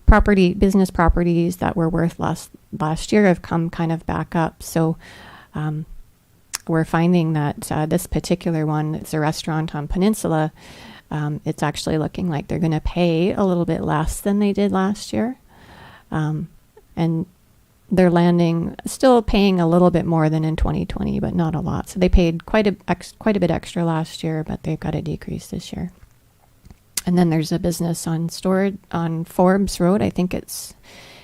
properties that were worth last year have come kind of back up. So we're finding that this particular one, it's a restaurant on Peninsula, it's actually looking like they're going to pay a little bit less than they did last year. And they're still paying a little bit more than in 2020, but not a lot. So they paid quite a bit extra last year, but they've got a decrease this year. And then there's a business on Forbes Road. I think it's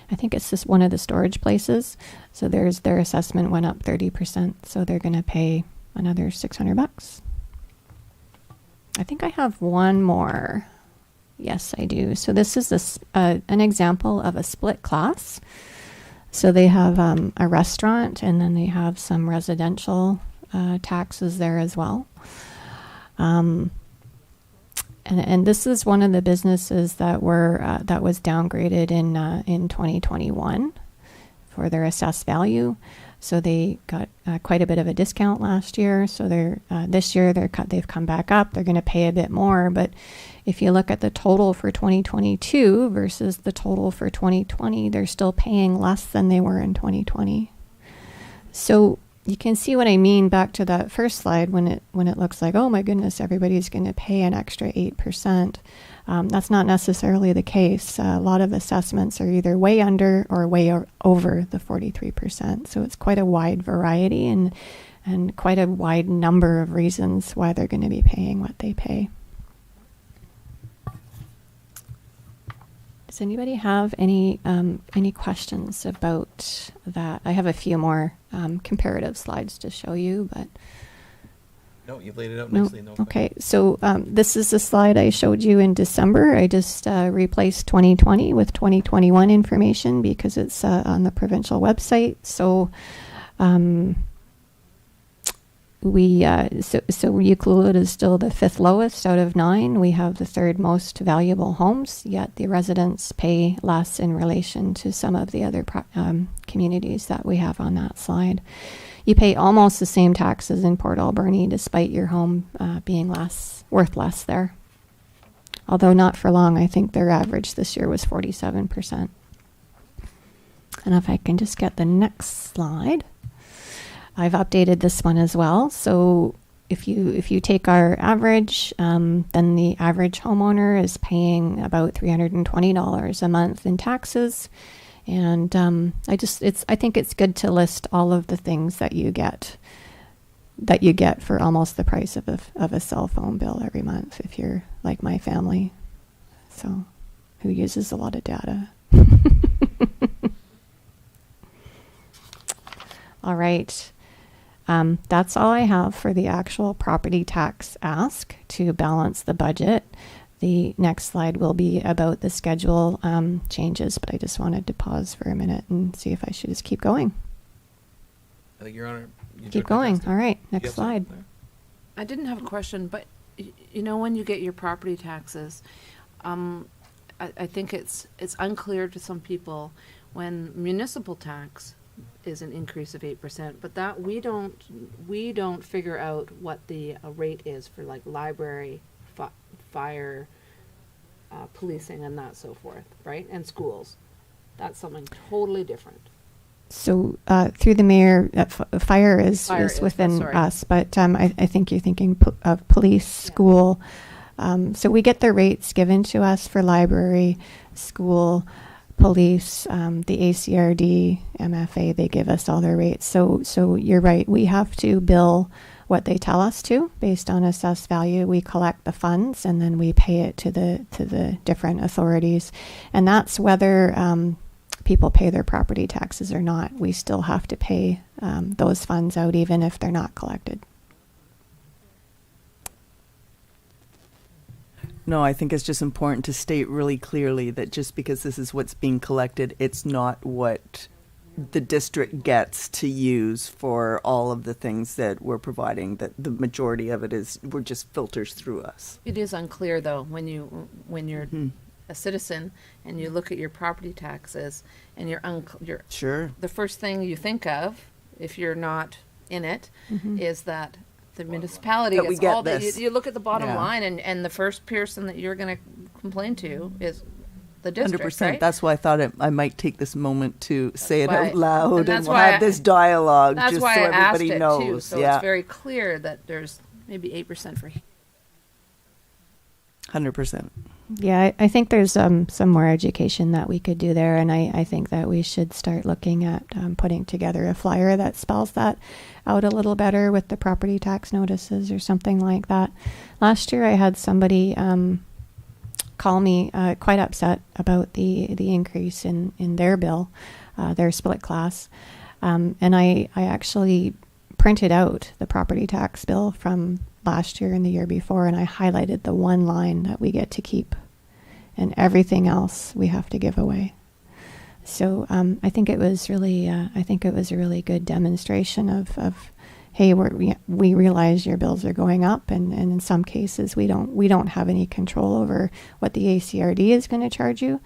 this one of the storage places. So their assessment went up 30%. So they're going to pay another $600. I think I have one more. Yes, I do. So this is an example of a split class. So they have a restaurant, and then they have some residential taxes there as well. And this is one of the businesses that were that was downgraded in 2021 for their assessed value. So they got quite a bit of a discount last year. So they're this year they've come back up. They're going to pay a bit more. But if you look at the total for 2022 versus the total for 2020, they're still paying less than they were in 2020. So you can see what I mean back to that first slide when it looks like, oh my goodness, everybody's going to pay an extra 8%. That's not necessarily the case. A lot of assessments are either way under or way over the 43%. So it's quite a wide variety and quite a wide number of reasons why they're going to be paying what they pay. Does anybody have any questions about that? I have a few more comparative slides to show you, but No, you've laid it out no. nicely. No. Okay, so this is the slide I showed you in December. I just replaced 2020 with 2021 information because it's on the provincial website. So so Euclid is still the 5th lowest out of 9. We have the 3rd most valuable homes, yet the residents pay less in relation to some of the other communities that we have on that slide. You pay almost the same taxes in Port Alberni despite your home being worth less there. Although not for long. I think their average this year was 47%. And if I can just get the next slide. I've updated this one as well. So if you take our average, then the average homeowner is paying about $320 a month in taxes. And I think it's good to list all of the things that you get for almost the price of a cell phone bill every month if you're like my family, so who uses a lot of data. All right. That's all I have for the actual property tax ask to balance the budget. The next slide will be about the schedule changes, but I just wanted to pause for a minute and see if I should just keep going. I think you're on it. Keep going. All right, next slide. I didn't have a question, but you know, when you get your property taxes, I think it's unclear to some people when municipal tax is an increase of 8%, but that we don't figure out what the rate is for like library, fire, policing, and that so forth, right? And schools. That's something totally different. So through the mayor, fire is within us, but I think you're thinking of police, school. So we get the rates given to us for library, school, police, the ACRD, MFA, they give us all their rates. So you're right. We have to bill what they tell us to based on assessed value. We collect the funds and then we pay it to the different authorities. And that's whether people pay their property taxes or not. We still have to pay those funds out even if they're not collected. No, I think it's just important to state really clearly that just because this is what's being collected, it's not what the district gets to use for all of the things that we're providing. That the majority of it we're just filters through us. It is unclear though when you're a citizen and you look at your property taxes and you're Sure. The first thing you think of, if you're not in it, is that the municipality That we gets get all that. this. You look at the bottom Yeah. line, and the first person that you're going to complain to is the district. 100%. Right? That's why I thought I might take this moment to say it why- out loud, and and that's we'll why have this dialogue That's just why so I asked everybody it knows. too. So yeah, it's very clear that there's maybe 8% for. 100%. Yeah, I think there's some more education that we could do there, and I think that we should start looking at putting together a flyer that spells that out a little better with the property tax notices or something like that. Last year I had somebody call me quite upset about the increase in their bill, their split class, and I actually printed out the property tax bill from last year and the year before, and I highlighted the one line that we get to keep and everything else we have to give away. So I think it was really, I think it was a really good demonstration of hey, we realize your bills are going up, and in some cases we don't have any control over what the ACRD is going to charge you.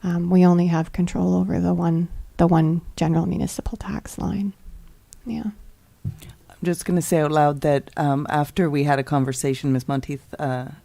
We only have control over the one general municipal tax line. Yeah. I'm just going to say out loud that after we had a conversation, Ms. Monteith,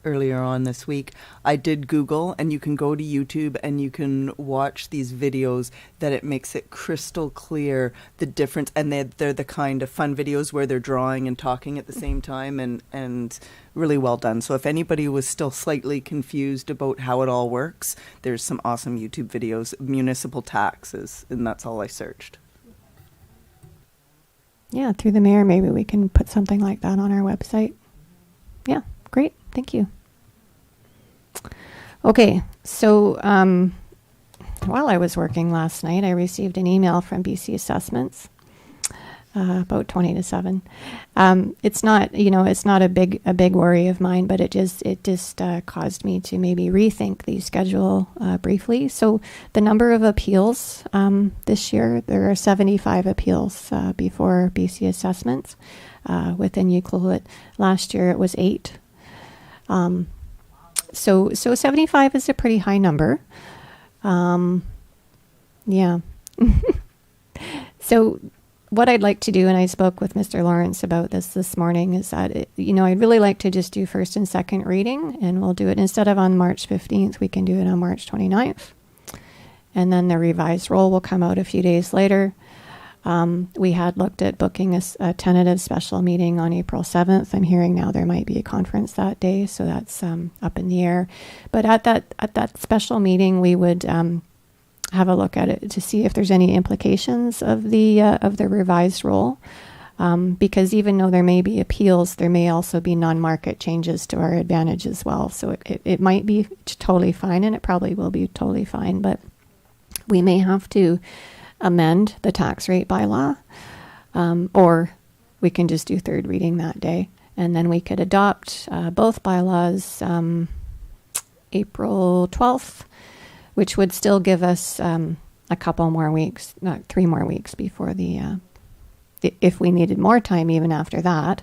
earlier on this week, I did Google, and you can go to YouTube and you can watch these videos that it makes it crystal clear the difference. And they're the kind of fun videos where they're drawing and talking at the same time, and really well done. So if anybody was still slightly confused about how it all works, there's some awesome YouTube videos, municipal taxes, and that's all I searched. Yeah, through the mayor, maybe we can put something like that on our website. Yeah, great. Thank you. Okay, so while I was working last night, I received an email from BC Assessments about 20 to 7. It's not, it's not a big worry of mine, but it just caused me to maybe rethink the schedule briefly. So the number of appeals this year, there are 75 appeals before BC Assessments within UCLOHIT. Last year it was 8. So 75 is a pretty high number. Yeah. So what I'd like to do, and I spoke with Mr. Lawrence about this morning, is that, I'd really like to just do first and second reading, and we'll do it instead of on March 15th, we can do it on March 29th. And then the revised roll will come out a few days later. We had looked at booking a tentative special meeting on April 7th. I'm hearing now there might be a conference that day, so that's up in the air. But at that special meeting, we would have a look at it to see if there's any implications of the revised roll, because even though there may be appeals, there may also be non-market changes to our advantage as well. So it might be totally fine, and it probably will be totally fine, but we may have to amend the tax rate bylaw, or we can just do third reading that day, and then we could adopt both bylaws April 12th, which would still give us a couple more weeks, not 3 more weeks before if we needed more time even after that,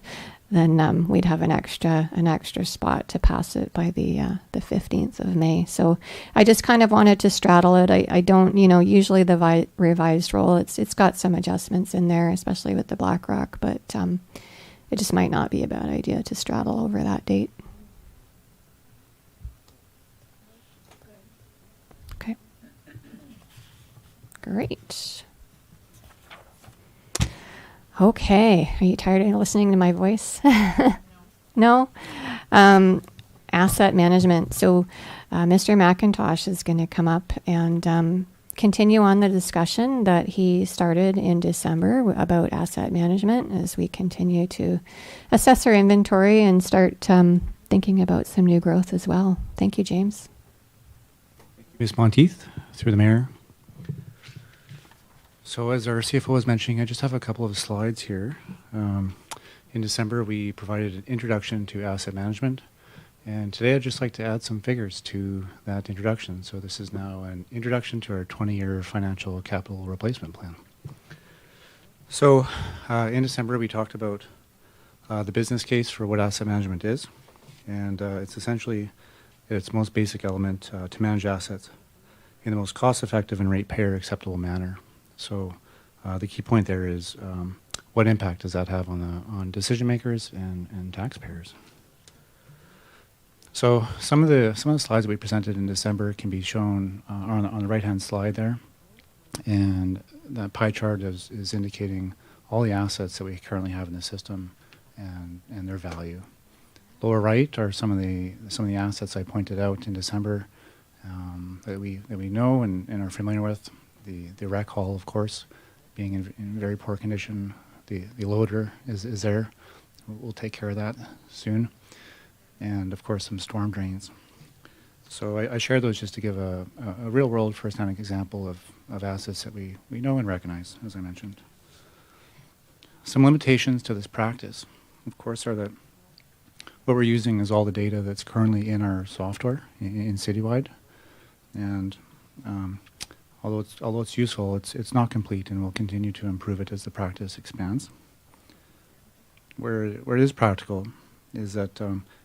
then we'd have an extra spot to pass it by the 15th of May. So I just kind of wanted to straddle it. I don't, usually the revised roll, it's got some adjustments in there, especially with the BlackRock, but it just might not be a bad idea to straddle over that date. Okay. Great. Okay. Are you tired of listening to my voice? No? Asset management. So Mr. McIntosh is going to come up and continue on the discussion that he started in December about asset management as we continue to assess our inventory and start thinking about some new growth as well. Thank you, James. Ms. Monteith, through the mayor. So as our CFO was mentioning, I just have a couple of slides here. In December, we provided an introduction to asset management. And today I'd just like to add some figures to that introduction. So this is now an introduction to our 20-year financial capital replacement plan. So in December, we talked about the business case for what asset management is. And it's essentially its most basic element to manage assets in the most cost-effective and ratepayer acceptable manner. So the key point there is what impact does that have on decision makers and taxpayers? So some of the slides that we presented in December can be shown on the right-hand slide there, and that pie chart is indicating all the assets that we currently have in the system and their value. Lower right are some of the assets I pointed out in December that we know and are familiar with. The rec hall, of course, being in very poor condition. The loader is there. We'll take care of that soon. And of course, some storm drains. So I share those just to give a real-world first-hand example of assets that we know and recognize, as I mentioned. Some limitations to this practice, of course, are that what we're using is all the data that's currently in our software in Citywide. And although it's useful, it's not complete, and we'll continue to improve it as the practice expands. Where it is practical is that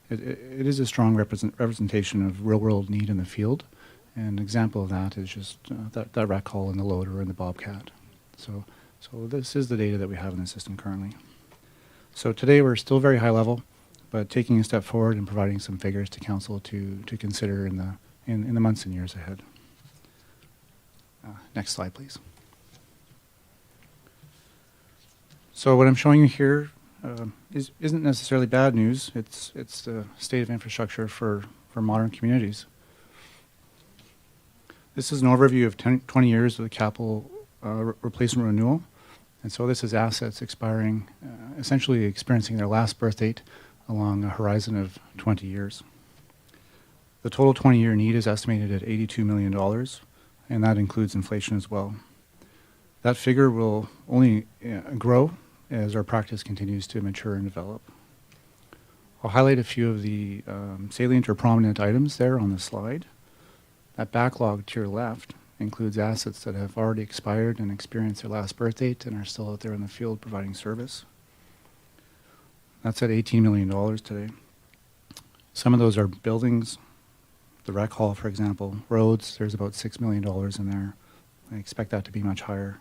it is a strong representation of real-world need in the field. And an example of that is just that rec hall in the loader and the Bobcat. So this is the data that we have in the system currently. So today we're still very high level, but taking a step forward and providing some figures to council to consider in the months and years ahead. Next slide, please. So what I'm showing you here isn't necessarily bad news. It's the state of infrastructure for modern communities. This is an overview of 20 years of the capital replacement renewal. And so this is assets expiring, essentially experiencing their last birth date along a horizon of 20 years. The total 20-year need is estimated at $82 million, and that includes inflation as well. That figure will only grow as our practice continues to mature and develop. I'll highlight a few of the salient or prominent items there on the slide. That backlog to your left includes assets that have already expired and experienced their last birth date and are still out there in the field providing service. That's at $18 million today. Some of those are buildings, the rec hall, for example. Roads, there's about $6 million in there. I expect that to be much higher.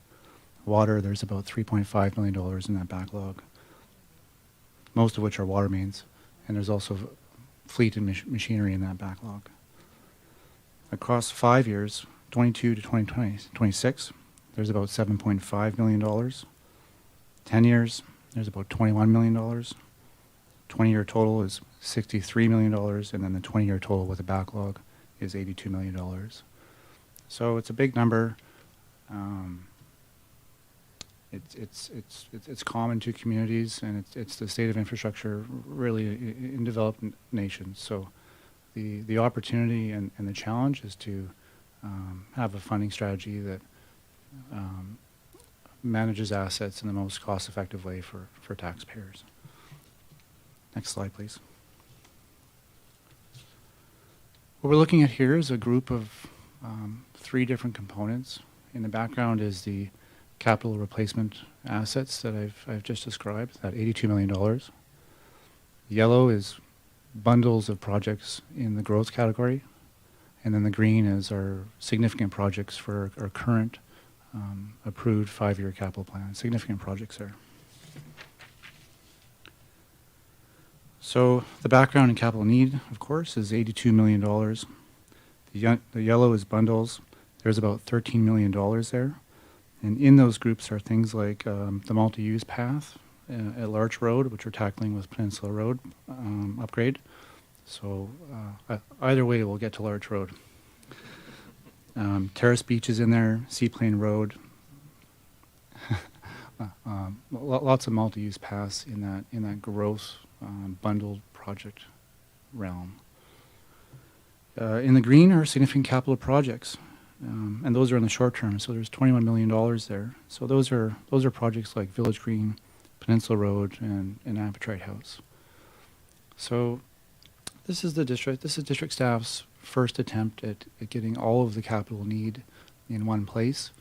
Water, there's about $3.5 million in that backlog, most of which are water mains. And there's also fleet and machinery in that backlog. Across 5 years, 22 to 2026, there's about $7.5 million. 10 years, there's about $21 million. 20-year total is $63 million, and then the 20-year total with a backlog is $82 million. So it's a big number. It's common to communities, and it's the state of infrastructure really in developed nations. So the opportunity and the challenge is to have a funding strategy that manages assets in the most cost-effective way for taxpayers. Next slide, please. What we're looking at here is a group of 3 different components. In the background is the capital replacement assets that I've just described, that $82 million. Yellow is bundles of projects in the growth category, and then the green is our significant projects for our current approved 5-year capital plan. Significant projects there. So the background in capital need, of course, is $82 million. The yellow is bundles. There's about $13 million there. And in those groups are things like the multi-use path at Larch Road, which we're tackling with Peninsula Road upgrade. So either way, we'll get to Larch Road. Terrace Beach is in there, Seaplane Road. Lots of multi-use paths in that growth bundled project realm. In the green are significant capital projects. And those are in the short term, so there's $21 million there. So those are projects like Village Green, Peninsula Road, and Amphitrite House. So this is district staff's first attempt at getting all of the capital need in one place,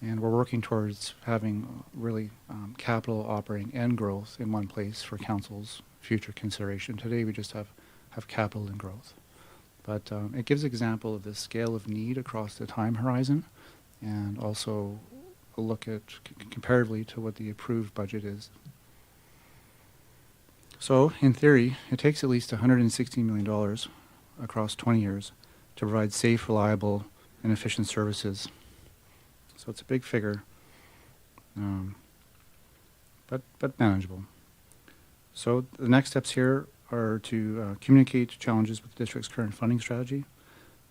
and we're working towards having really capital, operating, and growth in one place for council's future consideration. Today we just have capital and growth. But it gives an example of the scale of need across the time horizon, and also a look at comparatively to what the approved budget is. So, in theory, it takes at least $116 million across 20 years to provide safe, reliable, and efficient services. So it's a big figure, but manageable. So the next steps here are to communicate challenges with the district's current funding strategy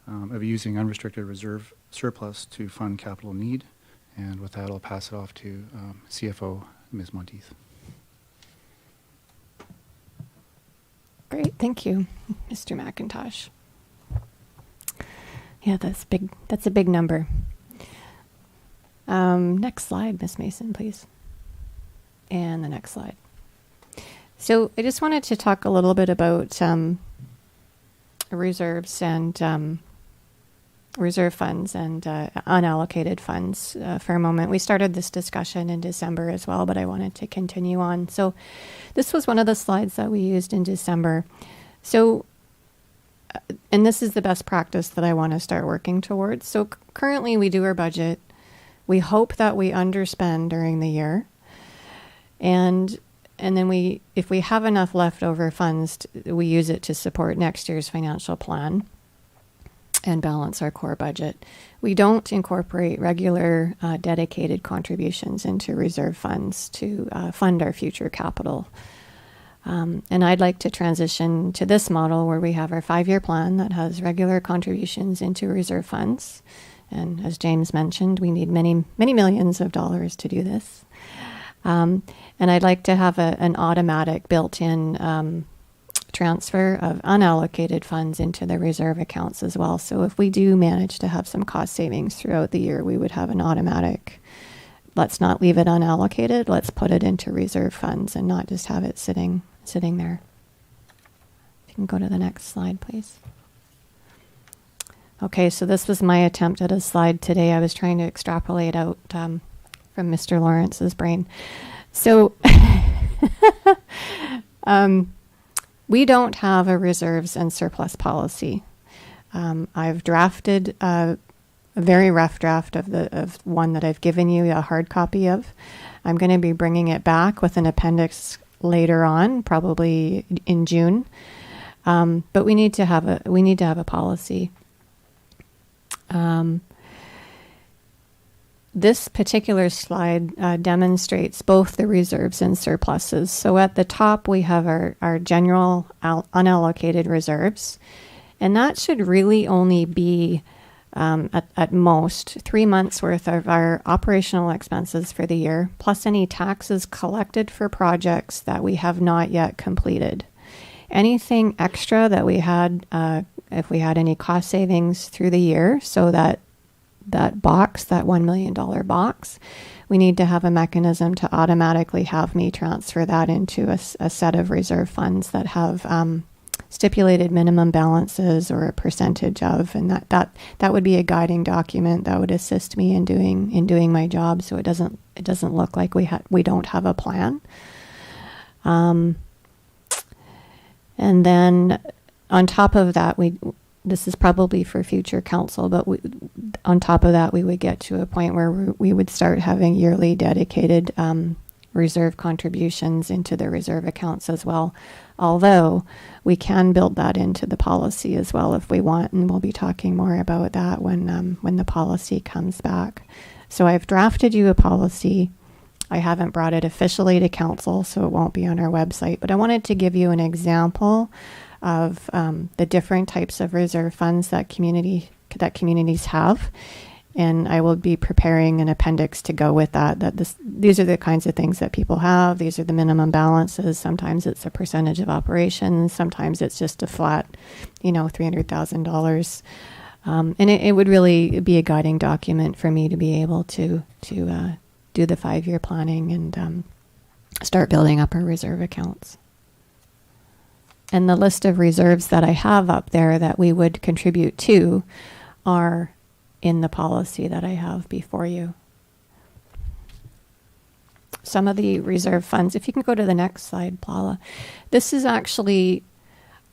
of using unrestricted reserve surplus to fund capital need. And with that, I'll pass it off to CFO Ms. Monteith. Great, thank you, Mr. McIntosh. Yeah, that's big. That's a big number. Next slide, Ms. Mason, please. And the next slide. So I just wanted to talk a little bit about reserves and reserve funds and unallocated funds for a moment. We started this discussion in December as well, but I wanted to continue on. So this was one of the slides that we used in December. So, and this is the best practice that I want to start working towards. So currently we do our budget. We hope that we underspend during the year. And then if we have enough leftover funds, we use it to support next year's financial plan and balance our core budget. We don't incorporate regular dedicated contributions into reserve funds to fund our future capital. And I'd like to transition to this model where we have our 5-year plan that has regular contributions into reserve funds. And as James mentioned, we need many, many millions of dollars to do this. And I'd like to have an automatic built-in transfer of unallocated funds into the reserve accounts as well. So if we do manage to have some cost savings throughout the year, we would have an automatic, let's not leave it unallocated, let's put it into reserve funds and not just have it sitting there. If you can go to the next slide, please. Okay, so this was my attempt at a slide today. I was trying to extrapolate out from Mr. Lawrence's brain. So we don't have a reserves and surplus policy. I've drafted a very rough draft of one that I've given you a hard copy of. I'm going to be bringing it back with an appendix later on, probably in June. But we need to have a policy. This particular slide demonstrates both the reserves and surpluses. So at the top, we have our general unallocated reserves, and that should really only be at most 3 months worth of our operational expenses for the year, plus any taxes collected for projects that we have not yet completed. Anything extra that we had, if we had any cost savings through the year, so that box, that $1 million box, we need to have a mechanism to automatically have me transfer that into a set of reserve funds that have stipulated minimum balances or a percentage of, and that would be a guiding document that would assist me in doing my job, so it doesn't look like we don't have a plan. And then on top of that, this is probably for future council, but on top of that, we would get to a point where we would start having yearly dedicated reserve contributions into the reserve accounts as well. Although we can build that into the policy as well if we want, and we'll be talking more about that when the policy comes back. So I've drafted you a policy. I haven't brought it officially to council, so it won't be on our website, but I wanted to give you an example of the different types of reserve funds that communities have, and I will be preparing an appendix to go with that. These are the kinds of things that people have. These are the minimum balances. Sometimes it's a percentage of operations. Sometimes it's just a flat, $300,000. And it would really be a guiding document for me to be able to do the 5-year planning and start building up our reserve accounts. And the list of reserves that I have up there that we would contribute to are in the policy that I have before you. Some of the reserve funds, if you can go to the next slide, Paula. This is actually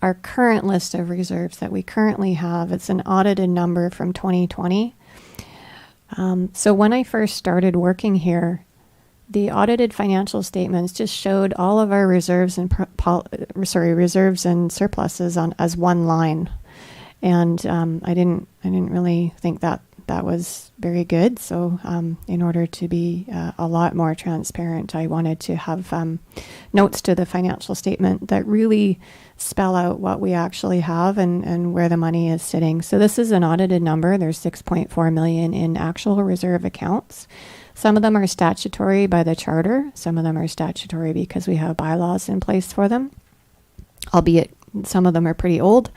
our current list of reserves that we currently have. It's an audited number from 2020. So when I first started working here, the audited financial statements just showed all of our reserves and reserves and surpluses as one line, and I didn't really think that was very good. So in order to be a lot more transparent, I wanted to have notes to the financial statement that really spell out what we actually have and where the money is sitting. So this is an audited number. There's $6.4 million in actual reserve accounts. Some of them are statutory by the charter. Some of them are statutory because we have bylaws in place for them, albeit some of them are pretty old.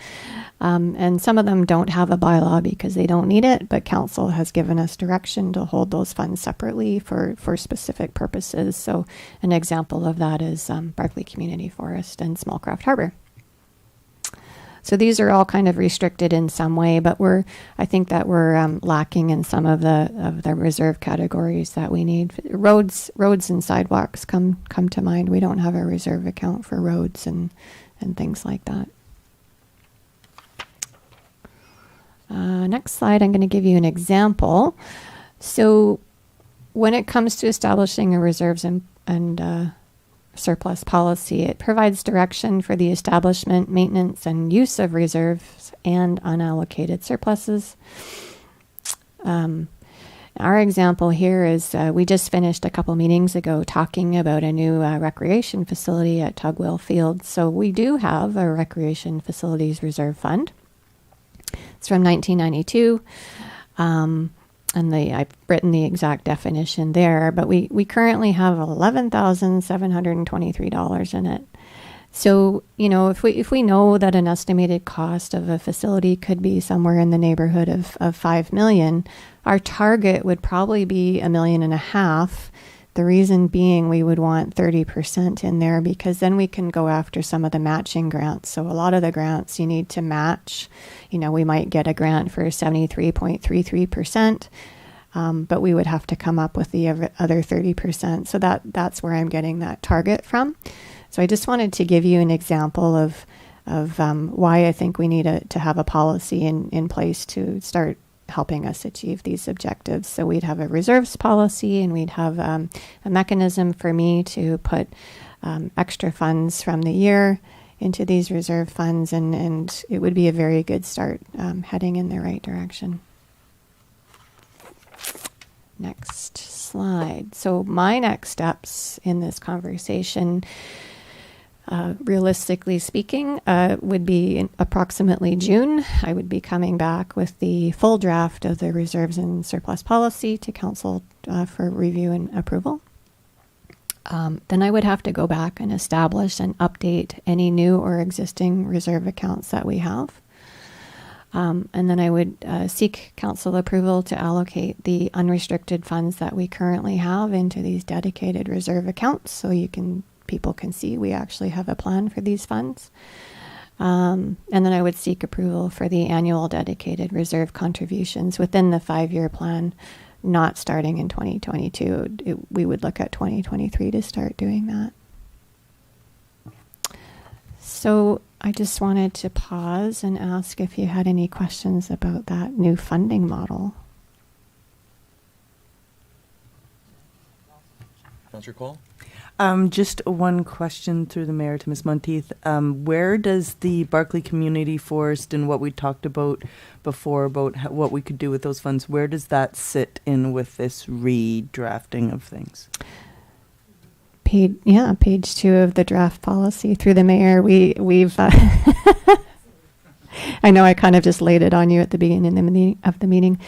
And some of them don't have a bylaw because they don't need it, but council has given us direction to hold those funds separately for specific purposes. So an example of that is Barclay Community Forest and Smallcraft Harbor. So these are all kind of restricted in some way, but I think that we're lacking in some of the reserve categories that we need. Roads and sidewalks come to mind. We don't have a reserve account for roads and things like that. Next slide, I'm going to give you an example. So when it comes to establishing a reserves and surplus policy, it provides direction for the establishment, maintenance, and use of reserves and unallocated surpluses. Our example here is we just finished a couple meetings ago talking about a new recreation facility at Tugwell Field. So we do have a recreation facilities reserve fund. It's from 1992. And I've written the exact definition there, but we currently have $11,723 in it. So, if we know that an estimated cost of a facility could be somewhere in the neighborhood of $5 million, our target would probably be $1.5 million. The reason being we would want 30% in there, because then we can go after some of the matching grants. So a lot of the grants you need to match. We might get a grant for 73.33%, but we would have to come up with the other 30%. So that's where I'm getting that target from. So I just wanted to give you an example of why I think we need to have a policy in place to start helping us achieve these objectives. So we'd have a reserves policy, and we'd have a mechanism for me to put extra funds from the year into these reserve funds, and it would be a very good start heading in the right direction. Next slide. So my next steps in this conversation, realistically speaking, would be in approximately June. I would be coming back with the full draft of the reserves and surplus policy to council for review and approval. Then I would have to go back and establish and update any new or existing reserve accounts that we have. And then I would seek council approval to allocate the unrestricted funds that we currently have into these dedicated reserve accounts, so people can see we actually have a plan for these funds. And then I would seek approval for the annual dedicated reserve contributions within the 5-year plan, not starting in 2022. We would look at 2023 to start doing that. So I just wanted to pause and ask if you had any questions about that new funding model. Councillor Cole? Just one question through the mayor to Ms. Monteith. Where does the Barclay Community Forest and what we talked about before about what we could do with those funds, where does that sit in with this redrafting of things? Page 2 of the draft policy through the mayor. We've I know I kind of just laid it on you at the beginning of the meeting.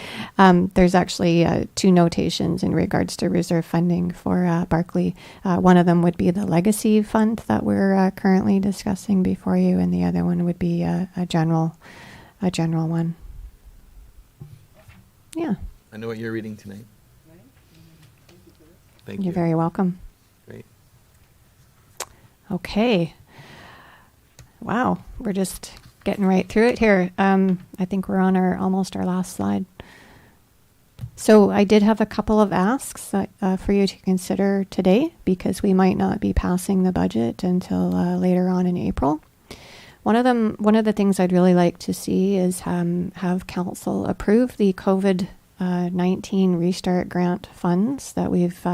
There's actually 2 notations in regards to reserve funding for Barclay. One of them would be the legacy fund that we're currently discussing before you, and the other one would be a general one. Yeah. I know what you're reading tonight. Thank you. You're very welcome. Great. Okay. Wow, we're just getting right through it here. I think we're on almost our last slide. So I did have a couple of asks for you to consider today, because we might not be passing the budget until later on in April. One of the things I'd really like to see is have council approve the COVID-19 Restart Grant funds that we've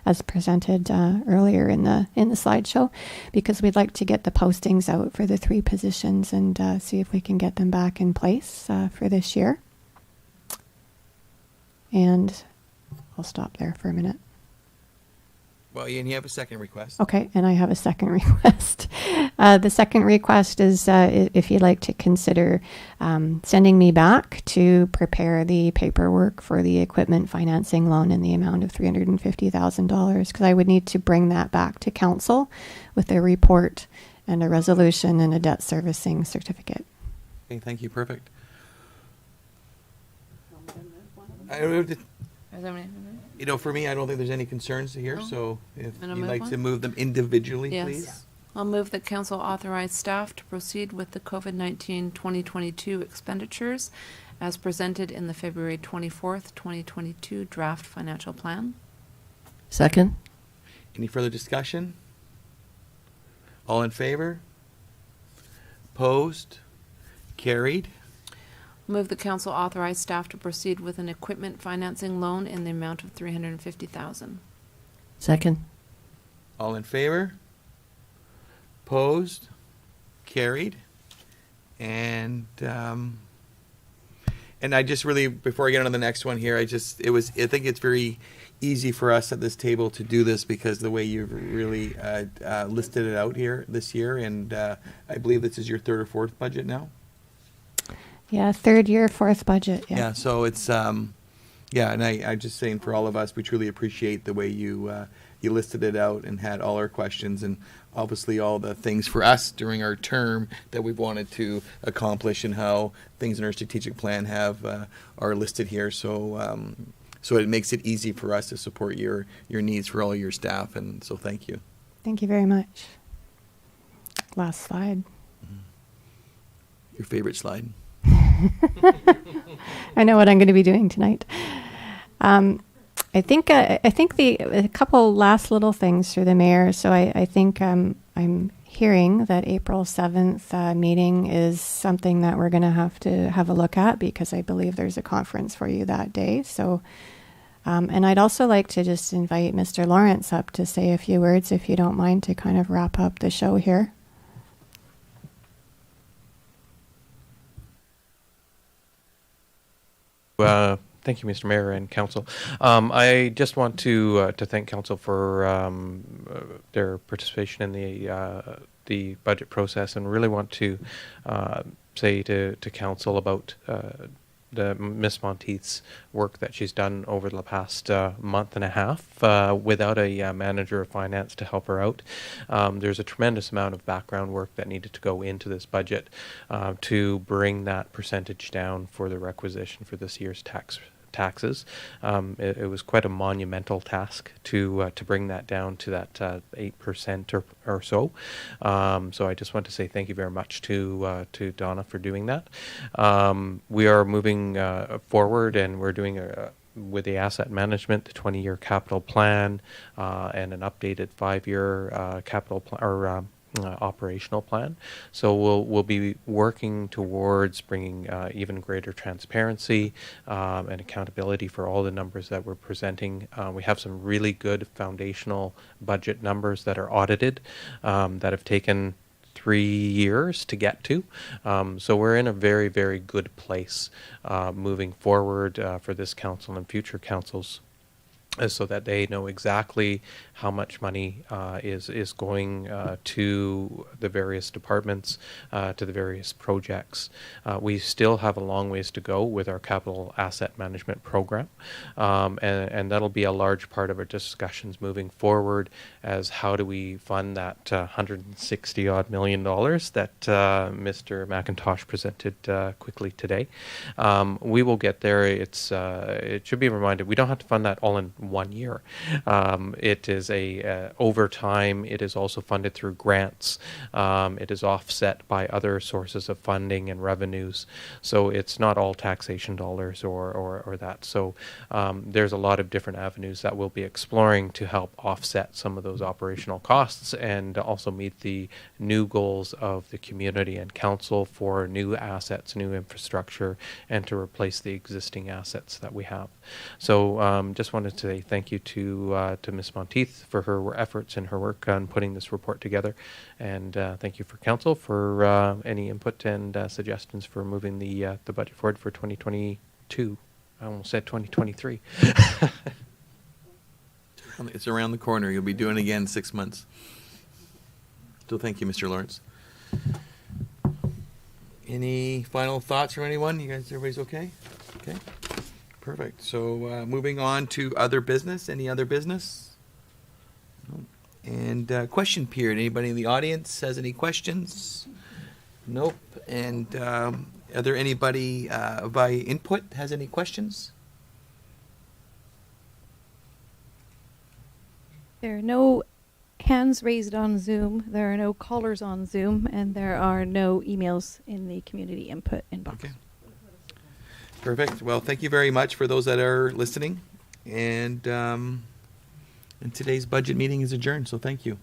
as presented earlier in the slideshow, because we'd like to get the postings out for the 3 positions and see if we can get them back in place for this year. And I'll stop there for a minute. Well, and you have a second request. Okay, and I have a second request. The second request is if you'd like to consider sending me back to prepare the paperwork for the equipment financing loan in the amount of $350,000, because I would need to bring that back to council with a report and a resolution and a debt servicing certificate. Okay, thank you. Perfect. For me, I don't think there's any concerns here. No. So if And I'll you'd move like one? to move them individually, Yes. please. I'll move that council authorize staff to proceed with the COVID-19 2022 expenditures as presented in the February 24th, 2022 draft financial plan. Second. Any further discussion? All in favor? Opposed? Carried. Move the council authorize staff to proceed with an equipment financing loan in the amount of $350,000. Second. All in favor? Opposed? Carried. And I just really, before I get on to the next one here, I think it's very easy for us at this table to do this because the way you've really listed it out here this year, and I believe this is your third or fourth budget now. Yeah, third year, fourth budget. Yeah. Yeah, so it's and I'm just saying for all of us, we truly appreciate the way you listed it out and had all our questions and obviously all the things for us during our term that we've wanted to accomplish and how things in our strategic plan are listed here. So so it makes it easy for us to support your needs for all your staff, and so thank you. Thank you very much. Last slide. Your favorite slide. I know what I'm going to be doing tonight. I think a couple last little things through the mayor. So I think I'm hearing that April 7th meeting is something that we're going to have a look at because I believe there's a conference for you that day. So, and I'd also like to just invite Mr. Lawrence up to say a few words, if you don't mind, to kind of wrap up the show here. Thank you, Mr. Mayor and Council. I just want to thank Council for their participation in the budget process, and really want to say to Council about the Miss Monteith's work that she's done over the past month and a half without a manager of finance to help her out. There's a tremendous amount of background work that needed to go into this budget to bring that percentage down for the requisition for this year's taxes. It was quite a monumental task to bring that down to that 8% or so. So I just want to say thank you very much to Donna for doing that. We are moving forward, and we're doing with the asset management, the 20-year capital plan, and an updated 5-year capital plan or operational plan. So we'll be working towards bringing even greater transparency and accountability for all the numbers that we're presenting. We have some really good foundational budget numbers that are audited that have taken 3 years to get to. So we're in a very, very good place moving forward for this council and future councils, so that they know exactly how much money is going to the various departments, to the various projects. We still have a long ways to go with our capital asset management program, and that'll be a large part of our discussions moving forward as how do we fund that $160 million that Mr. McIntosh presented quickly today. We will get there. It should be reminded we don't have to fund that all in 1 year. It is over time. It is also funded through grants. It is offset by other sources of funding and revenues. So it's not all taxation dollars or that. So there's a lot of different avenues that we'll be exploring to help offset some of those operational costs and also meet the new goals of the community and council for new assets, new infrastructure, and to replace the existing assets that we have. So just wanted to say thank you to Ms. Monteith for her efforts and her work on putting this report together, and thank you for council for any input and suggestions for moving the budget forward for 2022. I almost said 2023. It's around the corner. You'll be doing it again in 6 months. So thank you, Mr. Lawrence. Any final thoughts from anyone? You guys, everybody's okay? Okay. Perfect. So moving on to other business. Any other business? No. And question period. Anybody in the audience has any questions? Nope. And are there anybody by input has any questions? There are no hands raised on Zoom. There are no callers on Zoom, and there are no emails in the community input inbox. Okay. Perfect. Well, thank you very much for those that are listening. And today's budget meeting is adjourned, so thank you.